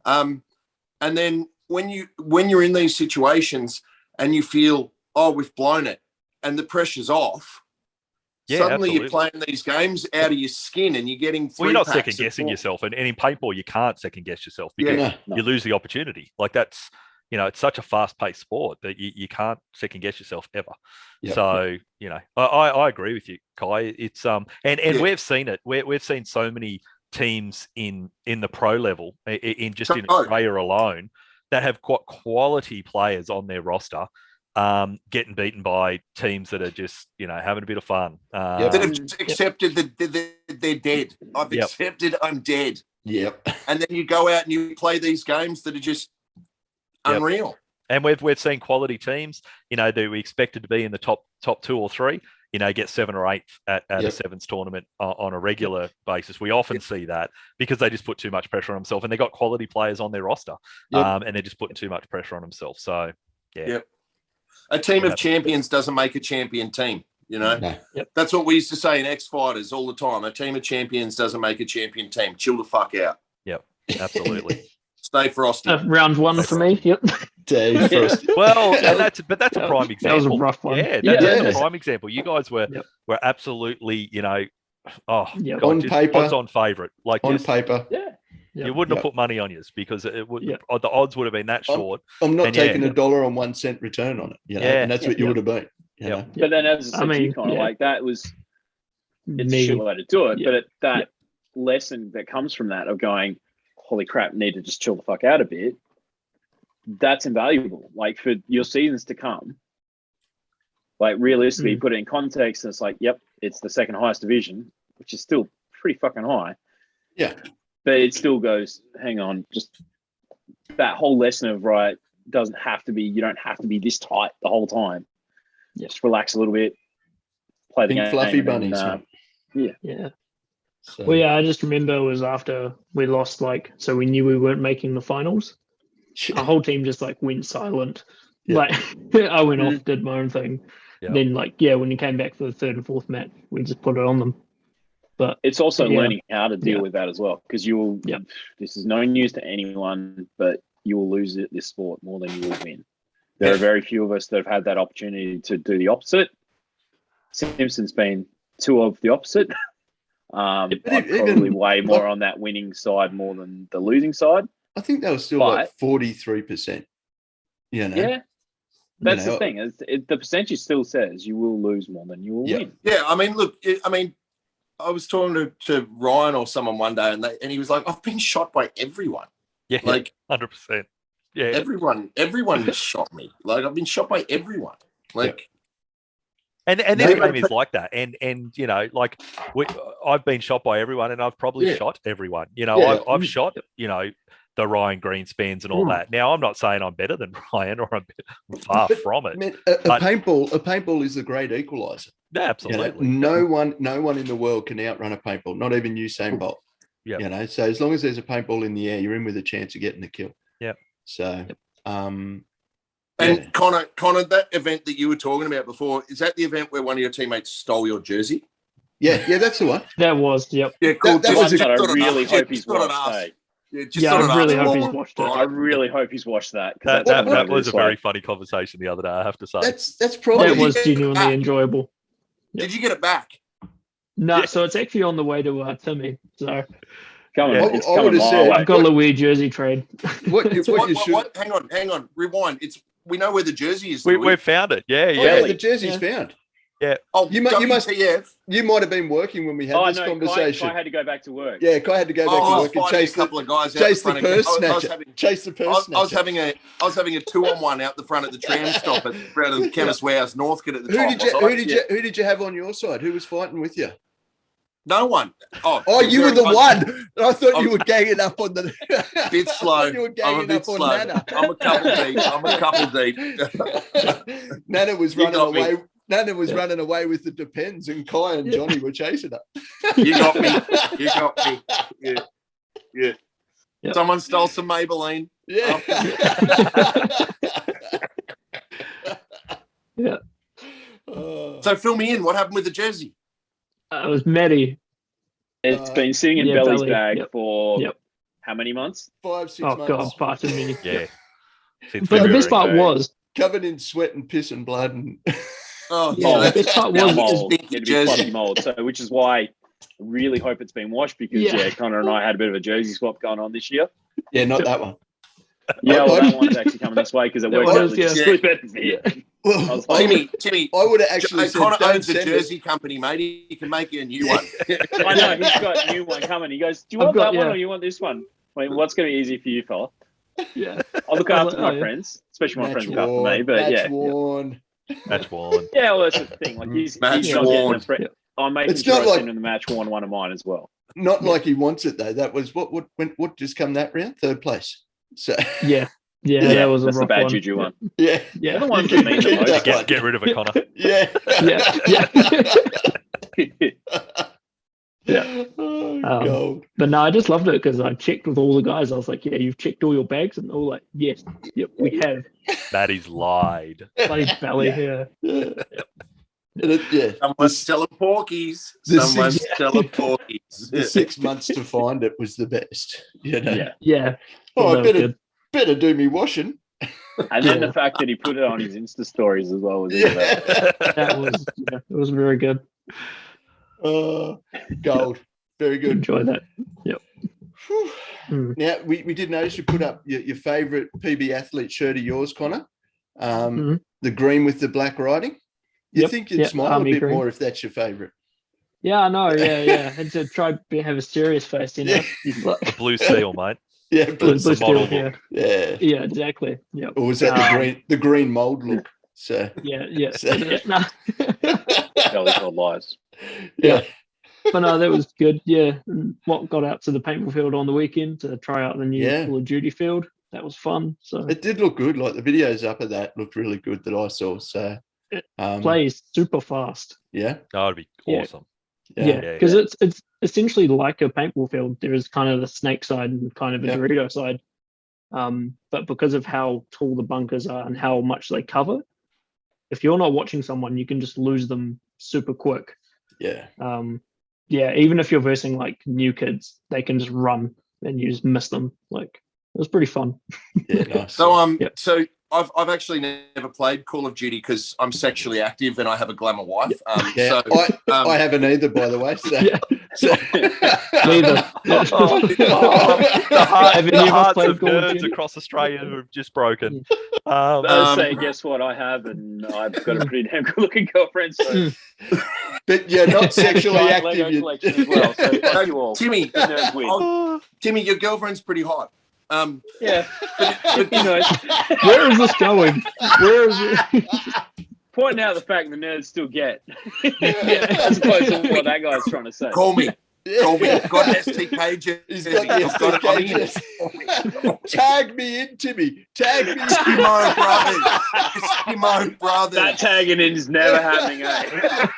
S3: And then when you're in these situations and you feel, we've blown it, and the pressure's off. Suddenly you're playing these games out of your skin, and you're getting.
S6: Well, you're not second guessing yourself, and in paintball you can't second guess yourself because you lose the opportunity. Like that's, you know, it's such a fast paced sport that you can't second guess yourself ever. Yep. So you know, I agree with you, Kai. It's and we've seen it. We've seen so many teams in the pro level in Australia alone that have quality players on their roster. Getting beaten by teams that are just, you know, having a bit of fun.
S3: That have just accepted that they're dead. I've accepted I'm dead.
S2: Yep.
S3: And then you go out and you play these games that are just unreal.
S6: And we've seen quality teams, you know, that we expected to be in the top 2 or 3, you know, get 7 or 8 at a sevens tournament on a regular basis. We often see that because they just put too much pressure on themselves, and they got quality players on their roster, and they're just putting too much pressure on themselves. So,
S3: a team of champions doesn't make a champion team, you know?
S2: No.
S3: That's what we used to say in X Fighters all the time. A team of champions doesn't make a champion team. Chill the fuck out.
S6: Yep, absolutely.
S3: Stay frosty.
S4: Round 1 for me. Yep.
S2: Stay frosty.
S6: Well, that's a prime example.
S4: That was a rough one.
S6: That's a prime example. You guys were absolutely, you know,
S2: on paper,
S6: odds-on favourite. Like
S2: on paper.
S6: You wouldn't have put money on yours because it would, the odds would have been that short.
S2: I'm not taking $1 on 1 cent return on it, you know, and that's what you would have been. You know?
S5: But then, as I said, to you, kind of like that was it's a shit way to do it. But that lesson that comes from that of going, holy crap, need to just chill the fuck out a bit. That's invaluable. Like for your seasons to come, like realistically, put it in context, and it's like, it's the second highest division, which is still pretty fucking high.
S2: Yeah.
S5: But it still goes, hang on, just that whole lesson of, right, doesn't have to be, you don't have to be this tight the whole time. Just relax a little bit, play the game.
S2: Fluffy bunnies.
S4: So. Well, I just remember it was after we lost, so we knew we weren't making the finals. Our whole team just, went silent. Like, I went off, did my own thing. Then, when you came back for the third and fourth match, we just put it on them. But
S5: it's also learning how to deal with that as well, because you will. This is no news to anyone, but you will lose this sport more than you will win. There are very few of us that have had that opportunity to do the opposite. Simpson's been 2 of the opposite. I'm probably way more on that winning side more than the losing side.
S2: I think that was still 43%. You know. Yeah.
S5: That's the thing. The percentage still says you will lose more than you will win.
S3: Yeah, I mean, look, I was talking to Ryan or someone one day, and he was like, "I've been shot by everyone."
S6: Yeah, 100%. Yeah,
S3: everyone has shot me. Like I've been shot by everyone. Like,
S6: and this game is like that. And you know, I've been shot by everyone, and I've probably shot everyone. You know, I've shot the Ryan Greenspans and all that. Now, I'm not saying I'm better than Ryan, or I'm far from it.
S2: Man, a paintball is a great equaliser.
S6: Yeah, absolutely.
S2: You know, no one in the world can outrun a paintball, not even Usain Bolt.
S6: Yep.
S2: You know, so as long as there's a paintball in the air, you're in with a chance of getting the kill.
S6: Yep.
S2: So,
S3: And Connor, that event that you were talking about before, is that the event where one of your teammates stole your jersey?
S2: yeah, that's the one.
S4: That was, yep.
S3: Yeah, cool.
S2: That was
S5: I really hope he's
S3: got
S5: watched.
S4: I really hope he's watched it.
S5: I really hope he's watched that.
S6: That was a very funny conversation the other day, I have to say.
S2: That's probably
S4: That was genuinely enjoyable.
S3: Did you get it back?
S4: No, so it's actually on the way to Timmy. So
S5: it's
S2: I would
S5: coming
S2: have said-
S5: my way.
S4: I've got a weird jersey trade.
S2: what you should.
S3: What? Hang on. Rewind. We know where the jersey is.
S6: We found it. Yeah.
S2: Yeah, the jersey's found.
S3: Oh,
S2: You must.
S3: WTF.
S2: You might have been working when we had this conversation.
S5: I had to go back to work.
S2: Yeah, Kai had to go back
S3: I
S2: to
S3: was
S2: work and
S3: fighting
S2: chase
S3: a couple of guys
S2: chase the
S3: out
S2: purse
S3: I was
S2: snatcher.
S3: having,
S2: Chase the purse
S3: I was
S2: snatcher.
S3: having a 2-on-1 out the front of the tram stop at the Chemist Warehouse Northcote at the time.
S2: Who did you have on your side? Who was fighting with you?
S3: No one.
S2: Oh, you were the one. I thought you were ganging up on the.
S3: Bit slow.
S2: You were
S3: I'm a
S2: ganging
S3: bit
S2: up on
S3: slow.
S2: Nana.
S3: I'm a couple deep.
S2: Nana was
S3: You
S2: running
S3: got me.
S2: away. Nana was running away with the Depends, and Kai and Johnny were chasing her.
S3: You got me. Yeah.
S4: Yep.
S3: Someone stole some Maybelline.
S2: Yeah.
S4: Yeah.
S3: So fill me in. What happened with the jersey?
S4: It was Maddie.
S5: It's been sitting in
S4: Yeah,
S5: Belly's
S4: Belly.
S5: bag
S4: Yep.
S5: for
S4: Yep.
S5: how many months?
S2: 5-6
S4: Oh
S2: months.
S4: God, far too many.
S6: Yeah. Since
S4: But the best
S6: February.
S4: part was,
S2: Covered in sweat and piss and blood. And
S3: Oh,
S4: yeah, the
S3: that's
S4: best part
S5: Now
S4: was,
S5: mold.
S3: Stinky
S5: It'd be
S3: jersey.
S5: fluffy mold. So, which is why I really hope it's been washed because
S4: Yeah.
S5: Connor and I had a bit of a jersey swap going on this year.
S2: yeah, not that one.
S5: Yeah, well, that one's actually coming this way because it
S4: That
S5: works
S4: one
S5: out
S4: is, yeah.
S5: just a little bit better.
S4: Yeah.
S2: Well,
S5: I was
S3: Timmy,
S2: I would have actually said,
S3: Connor
S2: don't
S3: owns a
S2: send it.
S3: jersey company, mate. He can make you a new one.
S5: I know he's got a new one coming. He goes, "Do you want
S4: I've got-
S5: that one
S4: yeah.
S5: or you want this one?" I mean, what's going to be easy for you, fella?
S4: yeah.
S5: I'll look
S4: I was
S5: after
S4: like,
S5: my
S4: oh,
S5: friends, especially my friends
S2: Match
S5: look after me.
S2: worn,
S5: But
S2: match
S5: yeah,
S2: worn.
S6: That's one.
S5: yeah, well, that's the thing. Like he's
S3: Match
S5: not getting
S3: worn.
S5: a friend. I'm making
S2: It's
S5: sure
S2: not
S5: I
S2: like-
S5: send him the match worn one of mine as well.
S2: Not like he wants it though. That was what just come that round? Third place. So
S4: Yeah. Yeah,
S2: Yeah,
S4: that was a
S5: That's the
S4: rough
S5: bad
S4: one.
S5: juju one.
S2: yeah,
S5: They're
S4: Yeah.
S5: the ones that mean the
S2: Keep
S5: most.
S2: that
S6: Get,
S2: one.
S6: get rid of it, Connor.
S2: yeah,
S4: Yeah. Yeah.
S2: Oh,
S4: Um,
S2: gold.
S4: But no, I just loved it because I checked with all the guys. I was like, yeah, you've checked all your bags? And they're all like, yes, yep, we have.
S6: That is lied.
S4: Bloody belly here.
S2: Yeah. And yeah.
S3: Someone's selling porkies.
S2: The
S3: Someone's
S2: six-
S3: selling porkies.
S2: The 6 months to find it was the best. You know.
S5: Yeah.
S4: Yeah.
S2: Oh,
S4: That
S2: I
S4: was
S2: better do me washing.
S5: And then
S4: Yeah.
S5: the fact that he put it on his Insta stories as well was
S2: Yeah.
S4: That was, yeah, it was very good.
S2: Gold. Very good.
S4: Enjoy that.
S2: Whew.
S4: Mm.
S2: Now we did notice you put up your favourite PB athlete shirt of yours, Connor.
S4: Mhm.
S2: The green with the black writing. You
S4: Yep,
S2: think you'd
S4: yep,
S2: smile a
S4: army
S2: bit
S4: green.
S2: more if that's your favourite.
S4: Yeah, I know. Yeah. Had to try have a serious face, you know.
S6: A blue seal, mate.
S2: Yeah,
S4: Blue
S6: It's a
S4: steel,
S6: model
S4: yeah.
S6: look.
S2: yeah.
S4: Yeah, exactly. Yeah.
S2: Or was that the green mold look? So
S4: Yeah.
S2: So-
S4: No.
S5: Belly told lies.
S2: yeah.
S4: But no, that was good. Yeah. And what got out to the paintball field on the weekend to try out the new
S2: Yeah.
S4: Call of Duty field. That was fun. So
S2: It did look good. Like the videos up of that looked really good that I saw. So
S4: plays super fast.
S2: yeah.
S6: That would be
S4: Yeah.
S6: awesome.
S4: Yeah,
S6: Yeah,
S4: because it's essentially like a paintball field. There is kind of the snake side and kind of a
S2: Yeah.
S4: Dorito side. But because of how tall the bunkers are and how much they cover, if you're not watching someone, you can just lose them super quick.
S2: Yeah.
S4: Yeah, even if you're versing like new kids, they can just run and you just miss them. Like it was pretty fun.
S2: Yeah. Nice.
S3: So
S4: Yep.
S3: so I've actually never played Call of Duty because I'm sexually active and I have a glamour wife.
S2: yeah.
S3: So
S2: I haven't either, by the way. So,
S4: Yeah.
S2: so
S4: Neither.
S6: The
S4: Have any of us
S6: hearts
S4: played
S6: of
S4: Call of
S6: nerds
S4: Duty?
S6: across Australia have just broken.
S5: I say, guess what? I have, and I've got a pretty damn good-looking girlfriend. So
S2: but you're not sexually
S5: Giant
S2: active.
S5: Lego
S2: You-
S5: collection as well. So fuck you all.
S3: Timmy,
S5: The nerds win.
S3: Timmy, your girlfriend's pretty hot.
S5: Yeah, but you know,
S4: Where is this going? Where is it?
S5: pointing out the fact the nerds still get, as opposed to what that guy's trying to say.
S3: Call me. Call me. I've got an STK jersey.
S2: He's got the STK jersey. Tag me in, Timmy. Tag me in.
S3: Eskimo Brothers. Eskimo Brothers.
S5: That tagging in is never happening, eh?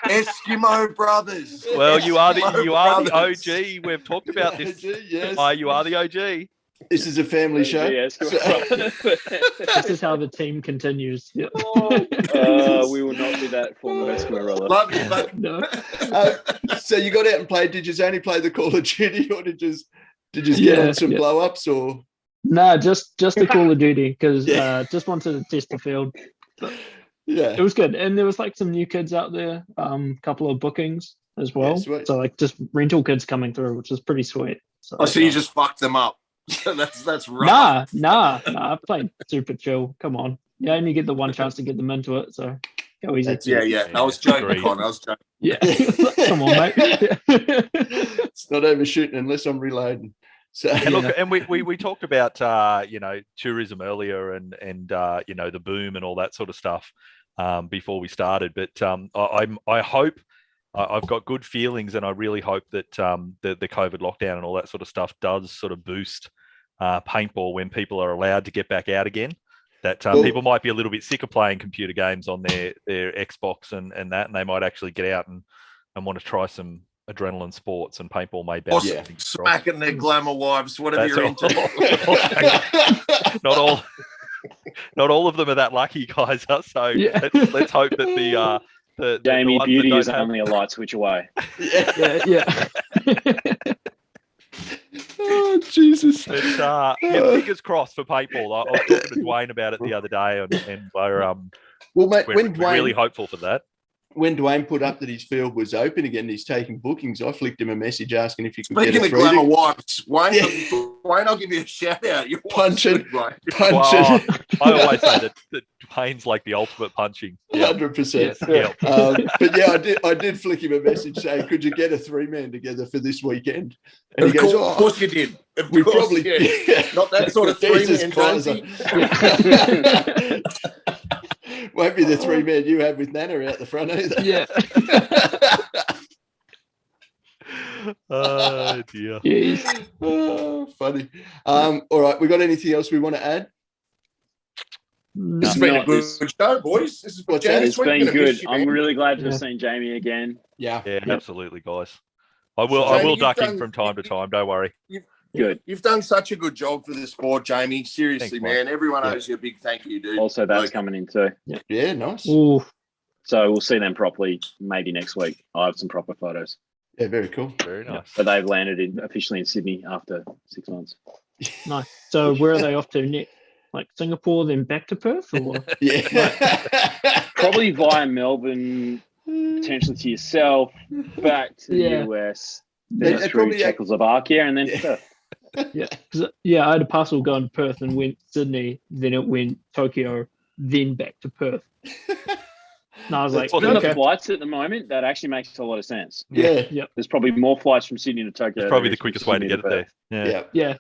S3: Eskimo Brothers.
S6: Well, you are the
S3: Brothers.
S6: OG. We've talked about this.
S2: Yes.
S6: You are the OG.
S2: This is a family show.
S5: Yes,
S2: So-
S4: This is how the team continues. Yeah.
S5: we will not do that for the Eskimo Brothers.
S3: Love you, but
S4: No.
S2: So you got out and played. Did you only play the Call of Duty, or did you get on some blow ups, or?
S4: Nah, just the Call of Duty because just wanted to test the field.
S2: Yeah,
S4: It was good, and there was like some new kids out there. Couple of bookings as well.
S2: sweet.
S4: So like just rental kids coming through, which is pretty sweet. So,
S3: I see you just fucked them up. that's rough.
S4: Nah. I played super chill. Come on, you only get the one chance to get them into it, so go easy.
S3: Yeah. I was joking,
S6: Agreed.
S3: Con. I was joking.
S4: Yeah, come on, mate.
S2: It's not overshooting unless I'm reloading. So
S6: And look, and we talked about tourism earlier and the boom and all that sort of stuff before we started. But I hope I've got good feelings, and I really hope that the COVID lockdown and all that sort of stuff does sort of boost paintball when people are allowed to get back out again. That people might be a little bit sick of playing computer games on their Xbox and that, and they might actually get out and want to try some adrenaline sports, and paintball may bounce.
S3: Or smacking their glamour wives, whatever you're into.
S6: Not all of them are that lucky, guys. So let's hope that the
S5: Jamie,
S6: ones
S5: beauty
S6: that
S5: is
S6: don't have-
S5: only a light switch away.
S4: yeah.
S2: Oh Jesus!
S6: But fingers crossed for paintball. I was talking to Dwayne about it the other day, and
S2: Well, mate,
S6: we're really hopeful for that.
S2: when Dwayne put up that his field was open again, he's taking bookings. I flicked him a message asking if you could
S3: Speaking
S2: get
S3: of
S2: a free
S3: glamour
S2: to-
S3: wives, Wayne,
S2: Yeah.
S3: Wayne, I'll give you a shout out. You're
S2: Punching.
S3: right.
S2: punching.
S6: Well, I always say that Dwayne's like the ultimate punching. Yeah.
S2: 100%.
S6: Yeah.
S2: But yeah, I did flick him a message saying, "Could you get a 3-man together for this weekend?" And
S3: Of
S2: he goes,
S3: course you did. Of
S2: We
S3: course,
S2: probably
S3: yeah. Not that sort of
S2: Jesus
S3: 3-man,
S2: Christ.
S3: Jonesy.
S2: Won't be the 3-man you have with Nana out the front either.
S4: Yeah.
S6: Oh dear.
S4: Jeez.
S2: Oh, funny. All right, we got anything else we want to add?
S3: This has been a good show, boys. This is
S2: What's that?
S3: Jamie,
S5: It's
S3: we're
S5: been
S3: gonna
S5: good.
S3: miss you,
S5: I'm
S3: man.
S5: really glad to have
S4: Yeah.
S5: seen Jamie again.
S2: Yeah.
S6: Yeah,
S4: Yep.
S6: absolutely, guys. I will
S3: Jamie, you've
S6: duck in
S3: done-
S6: from time to time. Don't worry.
S5: Good.
S3: You've done such a good job for the sport, Jamie. Seriously,
S6: Thanks, mate.
S3: man. Everyone
S2: Yeah.
S3: owes you a big thank you, dude.
S5: Also, that's
S3: Like,
S5: coming in too.
S2: Yeah, nice.
S4: Ooh.
S5: So we'll see them properly maybe next week. I have some proper photos.
S2: Yeah, very cool.
S6: Very nice.
S5: But they've landed officially in Sydney after 6 months.
S4: Nice. So where are they off to next? Like Singapore, then back to Perth, or what?
S2: Yeah.
S5: Probably via Melbourne, potentially to yourself, back to the
S4: Yeah.
S5: US,
S2: They-
S5: then
S2: they
S5: through
S2: probably-
S5: Czechoslovakia, and then
S2: Yeah.
S5: Perth.
S4: Yeah, 'cause, I had a parcel going to Perth and went Sydney, then it went Tokyo, then back to Perth. And I was like,
S6: Well,
S5: Given
S4: okay.
S5: the flights at the moment, that actually makes a lot of sense.
S2: Yeah.
S5: There's probably more flights from Sydney to Tokyo.
S6: It's probably
S5: than
S6: the
S5: from
S6: quickest way to
S5: Sydney
S6: get it
S5: Perth.
S6: there. Yeah.
S2: Yeah.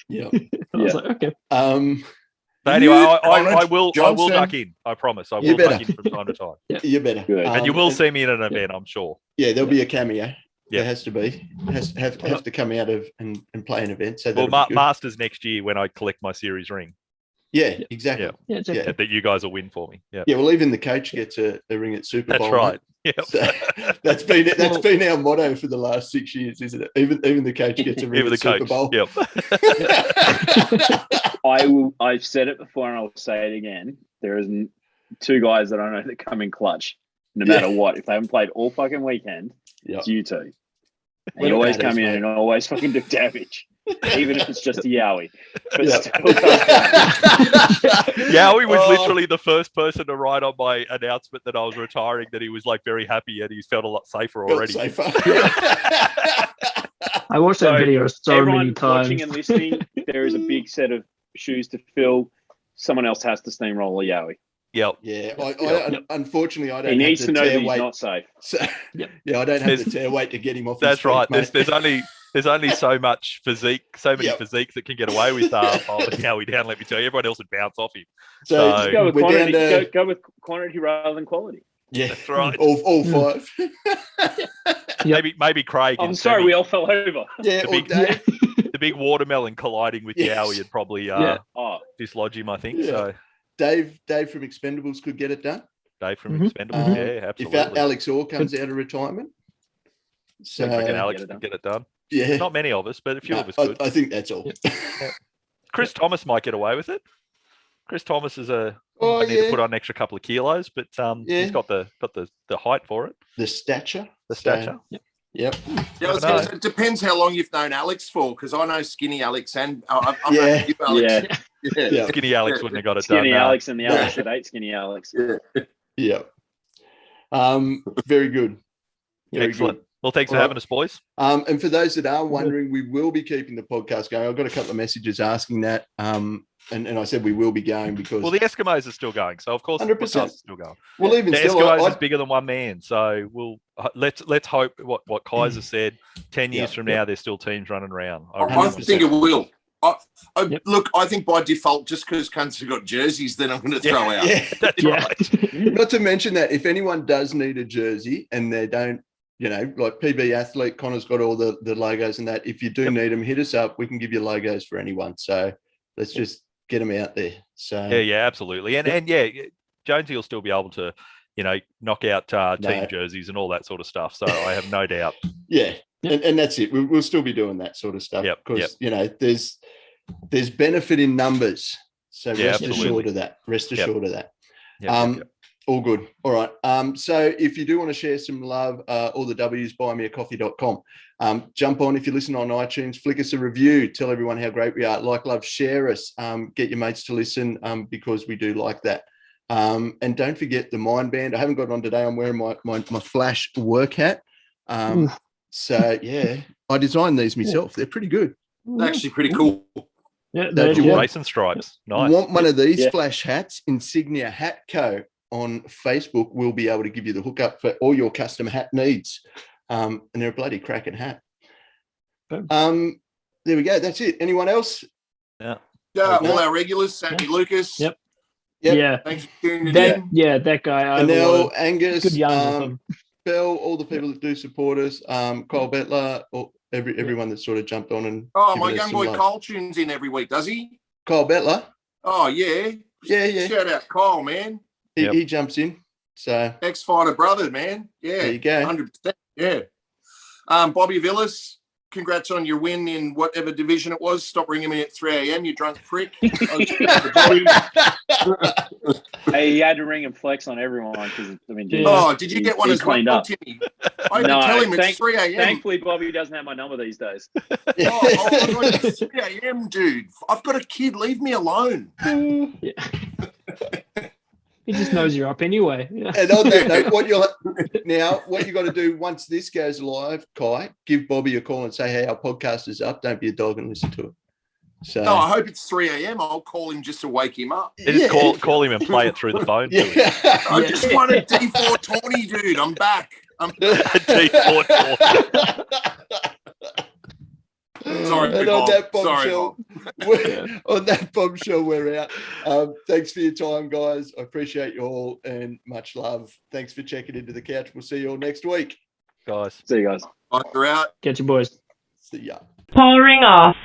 S4: Yeah.
S2: Yeah.
S4: I was
S5: Yeah.
S4: like, okay.
S6: But anyway,
S3: You,
S6: I will
S3: Johnson.
S6: duck in. I promise. I
S2: You
S6: will duck
S2: better.
S6: in from time to time.
S2: You better.
S5: Good.
S6: And you will see me in an event, I'm sure.
S2: Yeah, there'll be a cameo.
S6: Yeah.
S2: There has to be. Has to come out of and play an event. So
S6: Well,
S2: that'll be good.
S6: Masters next year when I collect my series ring
S2: Yeah, exactly.
S6: Yeah.
S4: Yeah, check
S2: Yeah.
S4: it.
S6: that you guys will win for me. Yeah,
S2: Yeah, well, even the coach gets a ring at Super
S6: that's
S2: Bowl.
S6: right. Yeah.
S2: So that's been our motto for the last 6 years, isn't it? Even the coach gets a ring
S6: Even
S2: at
S6: the
S2: Super
S6: coach.
S2: Bowl.
S6: Yep.
S5: I've said it before and I'll say it again. There is two guys that I know that come in clutch no
S2: Yeah.
S5: matter what. If they haven't played all fucking weekend,
S2: Yeah.
S5: it's you two.
S2: What
S5: You always
S2: about us,
S5: come in
S2: mate?
S5: and always fucking do damage, even if it's just a yowie. But
S2: Yeah.
S5: still,
S6: Yowie was
S2: Oh.
S6: literally the first person to write on my announcement that I was retiring that he was like very happy and he's felt a lot safer
S2: Felt
S6: already.
S2: safer.
S4: I watched that
S5: So,
S4: video so
S5: everyone
S4: many times.
S5: watching and listening, there is a big set of shoes to fill. Someone else has to steamroll a yowie.
S6: Yep.
S2: Yeah,
S4: Yep.
S2: unfortunately, I don't
S5: He
S2: have
S5: needs
S2: the
S5: to know that
S2: tear
S5: he's
S2: weight.
S5: not safe.
S2: So,
S4: Yep.
S2: yeah, I don't have
S6: There's-
S2: the tear weight to get him off.
S6: That's
S2: his feet,
S6: right.
S2: mate.
S6: There's only so much physique, so many
S2: Yep.
S6: physiques that can get away with Yowie down. Let me tell you, everyone else would bounce off him.
S2: So
S6: So-
S5: Go with
S2: we're down
S5: quantity.
S2: to
S5: Go with quantity rather than quality.
S2: Yeah,
S6: That's right.
S2: All five.
S6: Maybe Craig.
S5: I'm
S6: and
S5: sorry,
S6: Timmy,
S5: we all fell over.
S2: Yeah,
S6: The
S2: or
S6: big-
S2: Dave.
S6: the big watermelon colliding with
S2: Yes.
S6: Yowie would probably
S5: Oh,
S6: dislodge him, I think.
S2: Yeah.
S6: So
S2: Dave from Expendables could get it done.
S6: Dave from
S4: Mhm.
S6: Expendables, yeah,
S2: If
S6: absolutely.
S2: Alex Orr comes out of retirement. So,
S6: I reckon Alex
S5: Get it
S6: could get it done.
S2: yeah.
S6: Not many of us, but a few
S2: No,
S6: of us could.
S2: I think that's all.
S6: Chris Thomas might get away with it. Chris Thomas is I need to put on an extra couple of kilos, but he's got the height for it.
S2: The stature.
S6: The stature.
S2: Yep.
S3: Yeah,
S6: Never know.
S3: it depends how long you've known Alex for, because I know Skinny Alex and I've
S2: Yeah.
S3: known you, Alex.
S5: yeah.
S2: Yeah.
S6: Skinny Alex wouldn't have got it
S5: Skinny
S6: done.
S5: Alex and the Alex that ate Skinny Alex.
S2: Yeah. Very good. Very
S6: Excellent.
S2: good.
S6: Well, thanks for
S2: All right.
S6: having us, boys.
S2: And for those that are wondering, we will be keeping the podcast going. I've got a couple of messages asking that. And I said we will be going because
S6: Well, the Eskimos are still going, so of course
S2: 100%.
S6: the podcast is still going.
S2: well, even
S6: The
S2: still,
S6: Eskimos
S2: I,
S6: is bigger than one man, so we'll let's hope what Kaiser said. 10 years from now, there's still teams running around.
S3: I think it will.
S4: Yep.
S3: Look, I think by default, just because cunts have got jerseys, then I'm going to throw out.
S2: yeah.
S6: That's
S4: Yeah.
S6: right.
S2: Not to mention that if anyone does need a jersey and they don't, like PB Athlete, Connor's got all the logos and that. If you do need them, hit us up. We can give you logos for anyone. So let's just get them out there. So
S6: Yeah, absolutely. And Jonesy will still be able to, knock out team jerseys and all that sort of stuff. So I have no doubt.
S2: yeah.
S4: Yep.
S2: And that's it. We'll still be doing that sort of stuff
S6: Yep,
S2: because there's benefit in numbers. So
S6: Yeah,
S2: rest
S6: absolutely.
S2: assured of that. Rest
S6: Yep.
S2: assured of that.
S6: Yep.
S2: All good. All right. So if you do want to share some love, all the W's, buymeacoffee.com. Jump on if you listen on iTunes, flick us a review, tell everyone how great we are. Like, love, share us. Get your mates to listen because we do like that. And don't forget the Mindband. I haven't got it on today. I'm wearing my Flash work hat. So yeah, I designed these myself. They're pretty good.
S3: It's actually pretty cool.
S4: Yeah,
S2: Don't
S4: they're
S2: you
S4: good.
S6: Racing stripes. Nice.
S2: Want one of these
S5: Yeah.
S2: Flash hats? Insignia Hat Co. on Facebook will be able to give you the hookup for all your custom hat needs. And they're a bloody cracking hat.
S4: Boom.
S2: There we go. That's it. Anyone else?
S3: Yeah,
S2: No.
S3: all our regulars, Sammy Lucas.
S4: Yep.
S2: Yep.
S4: Yeah,
S3: Thanks for tuning
S4: that
S3: in.
S4: that guy. I
S2: And
S4: have a lot
S2: now
S4: of
S2: Angus,
S4: good yarns with him.
S2: Bell, all the people that do support us, Kyle Bettler, everyone that's sort of jumped on and
S3: Oh,
S2: given
S3: my
S2: us
S3: young
S2: some
S3: boy
S2: love.
S3: Cole tunes in every week, does he?
S2: Kyle Bettler.
S3: Oh, yeah.
S2: Yeah.
S3: Shout out Kyle, man.
S6: Yep.
S2: He jumps in. So
S3: Ex-fighter brother, man. Yeah.
S2: there you go.
S3: 100%. Yeah. Bobby Villas, congrats on your win in whatever division it was. Stop ringing me at 3 a.m., you drunk prick.
S5: Hey, he had to ring and flex on everyone because
S4: Yeah.
S3: Oh, did you get one
S5: he
S3: as well,
S5: cleaned up.
S3: Timmy? I had to tell him it's 3 a.m.
S5: Thankfully, Bobby doesn't have my number these days.
S3: Oh, it's 3 a.m., dude. I've got a kid. Leave me alone.
S4: Yeah. He just knows you're up anyway. Yeah.
S2: And on that note, what you got to do once this goes live, Kai, give Bobby a call and say, "Hey, our podcast is up. Don't be a dog and listen to it." So
S3: No, I hope it's 3 a.m. I'll call him just to wake him up.
S6: They just call him and play it through the phone. To him.
S2: Yeah.
S3: I just want a D4 Tawny, dude. I'm back.
S6: D4
S3: Sorry,
S2: And on
S3: Bob.
S2: that
S3: Sorry,
S2: bombshell,
S3: Bob.
S2: on that bombshell, we're out. Thanks for your time, guys. I appreciate you all and much love. Thanks for checking into the couch. We'll see you all next week.
S6: guys.
S5: See you guys.
S3: You're out.
S4: Catch you boys.
S2: See ya.
S7: Powering off.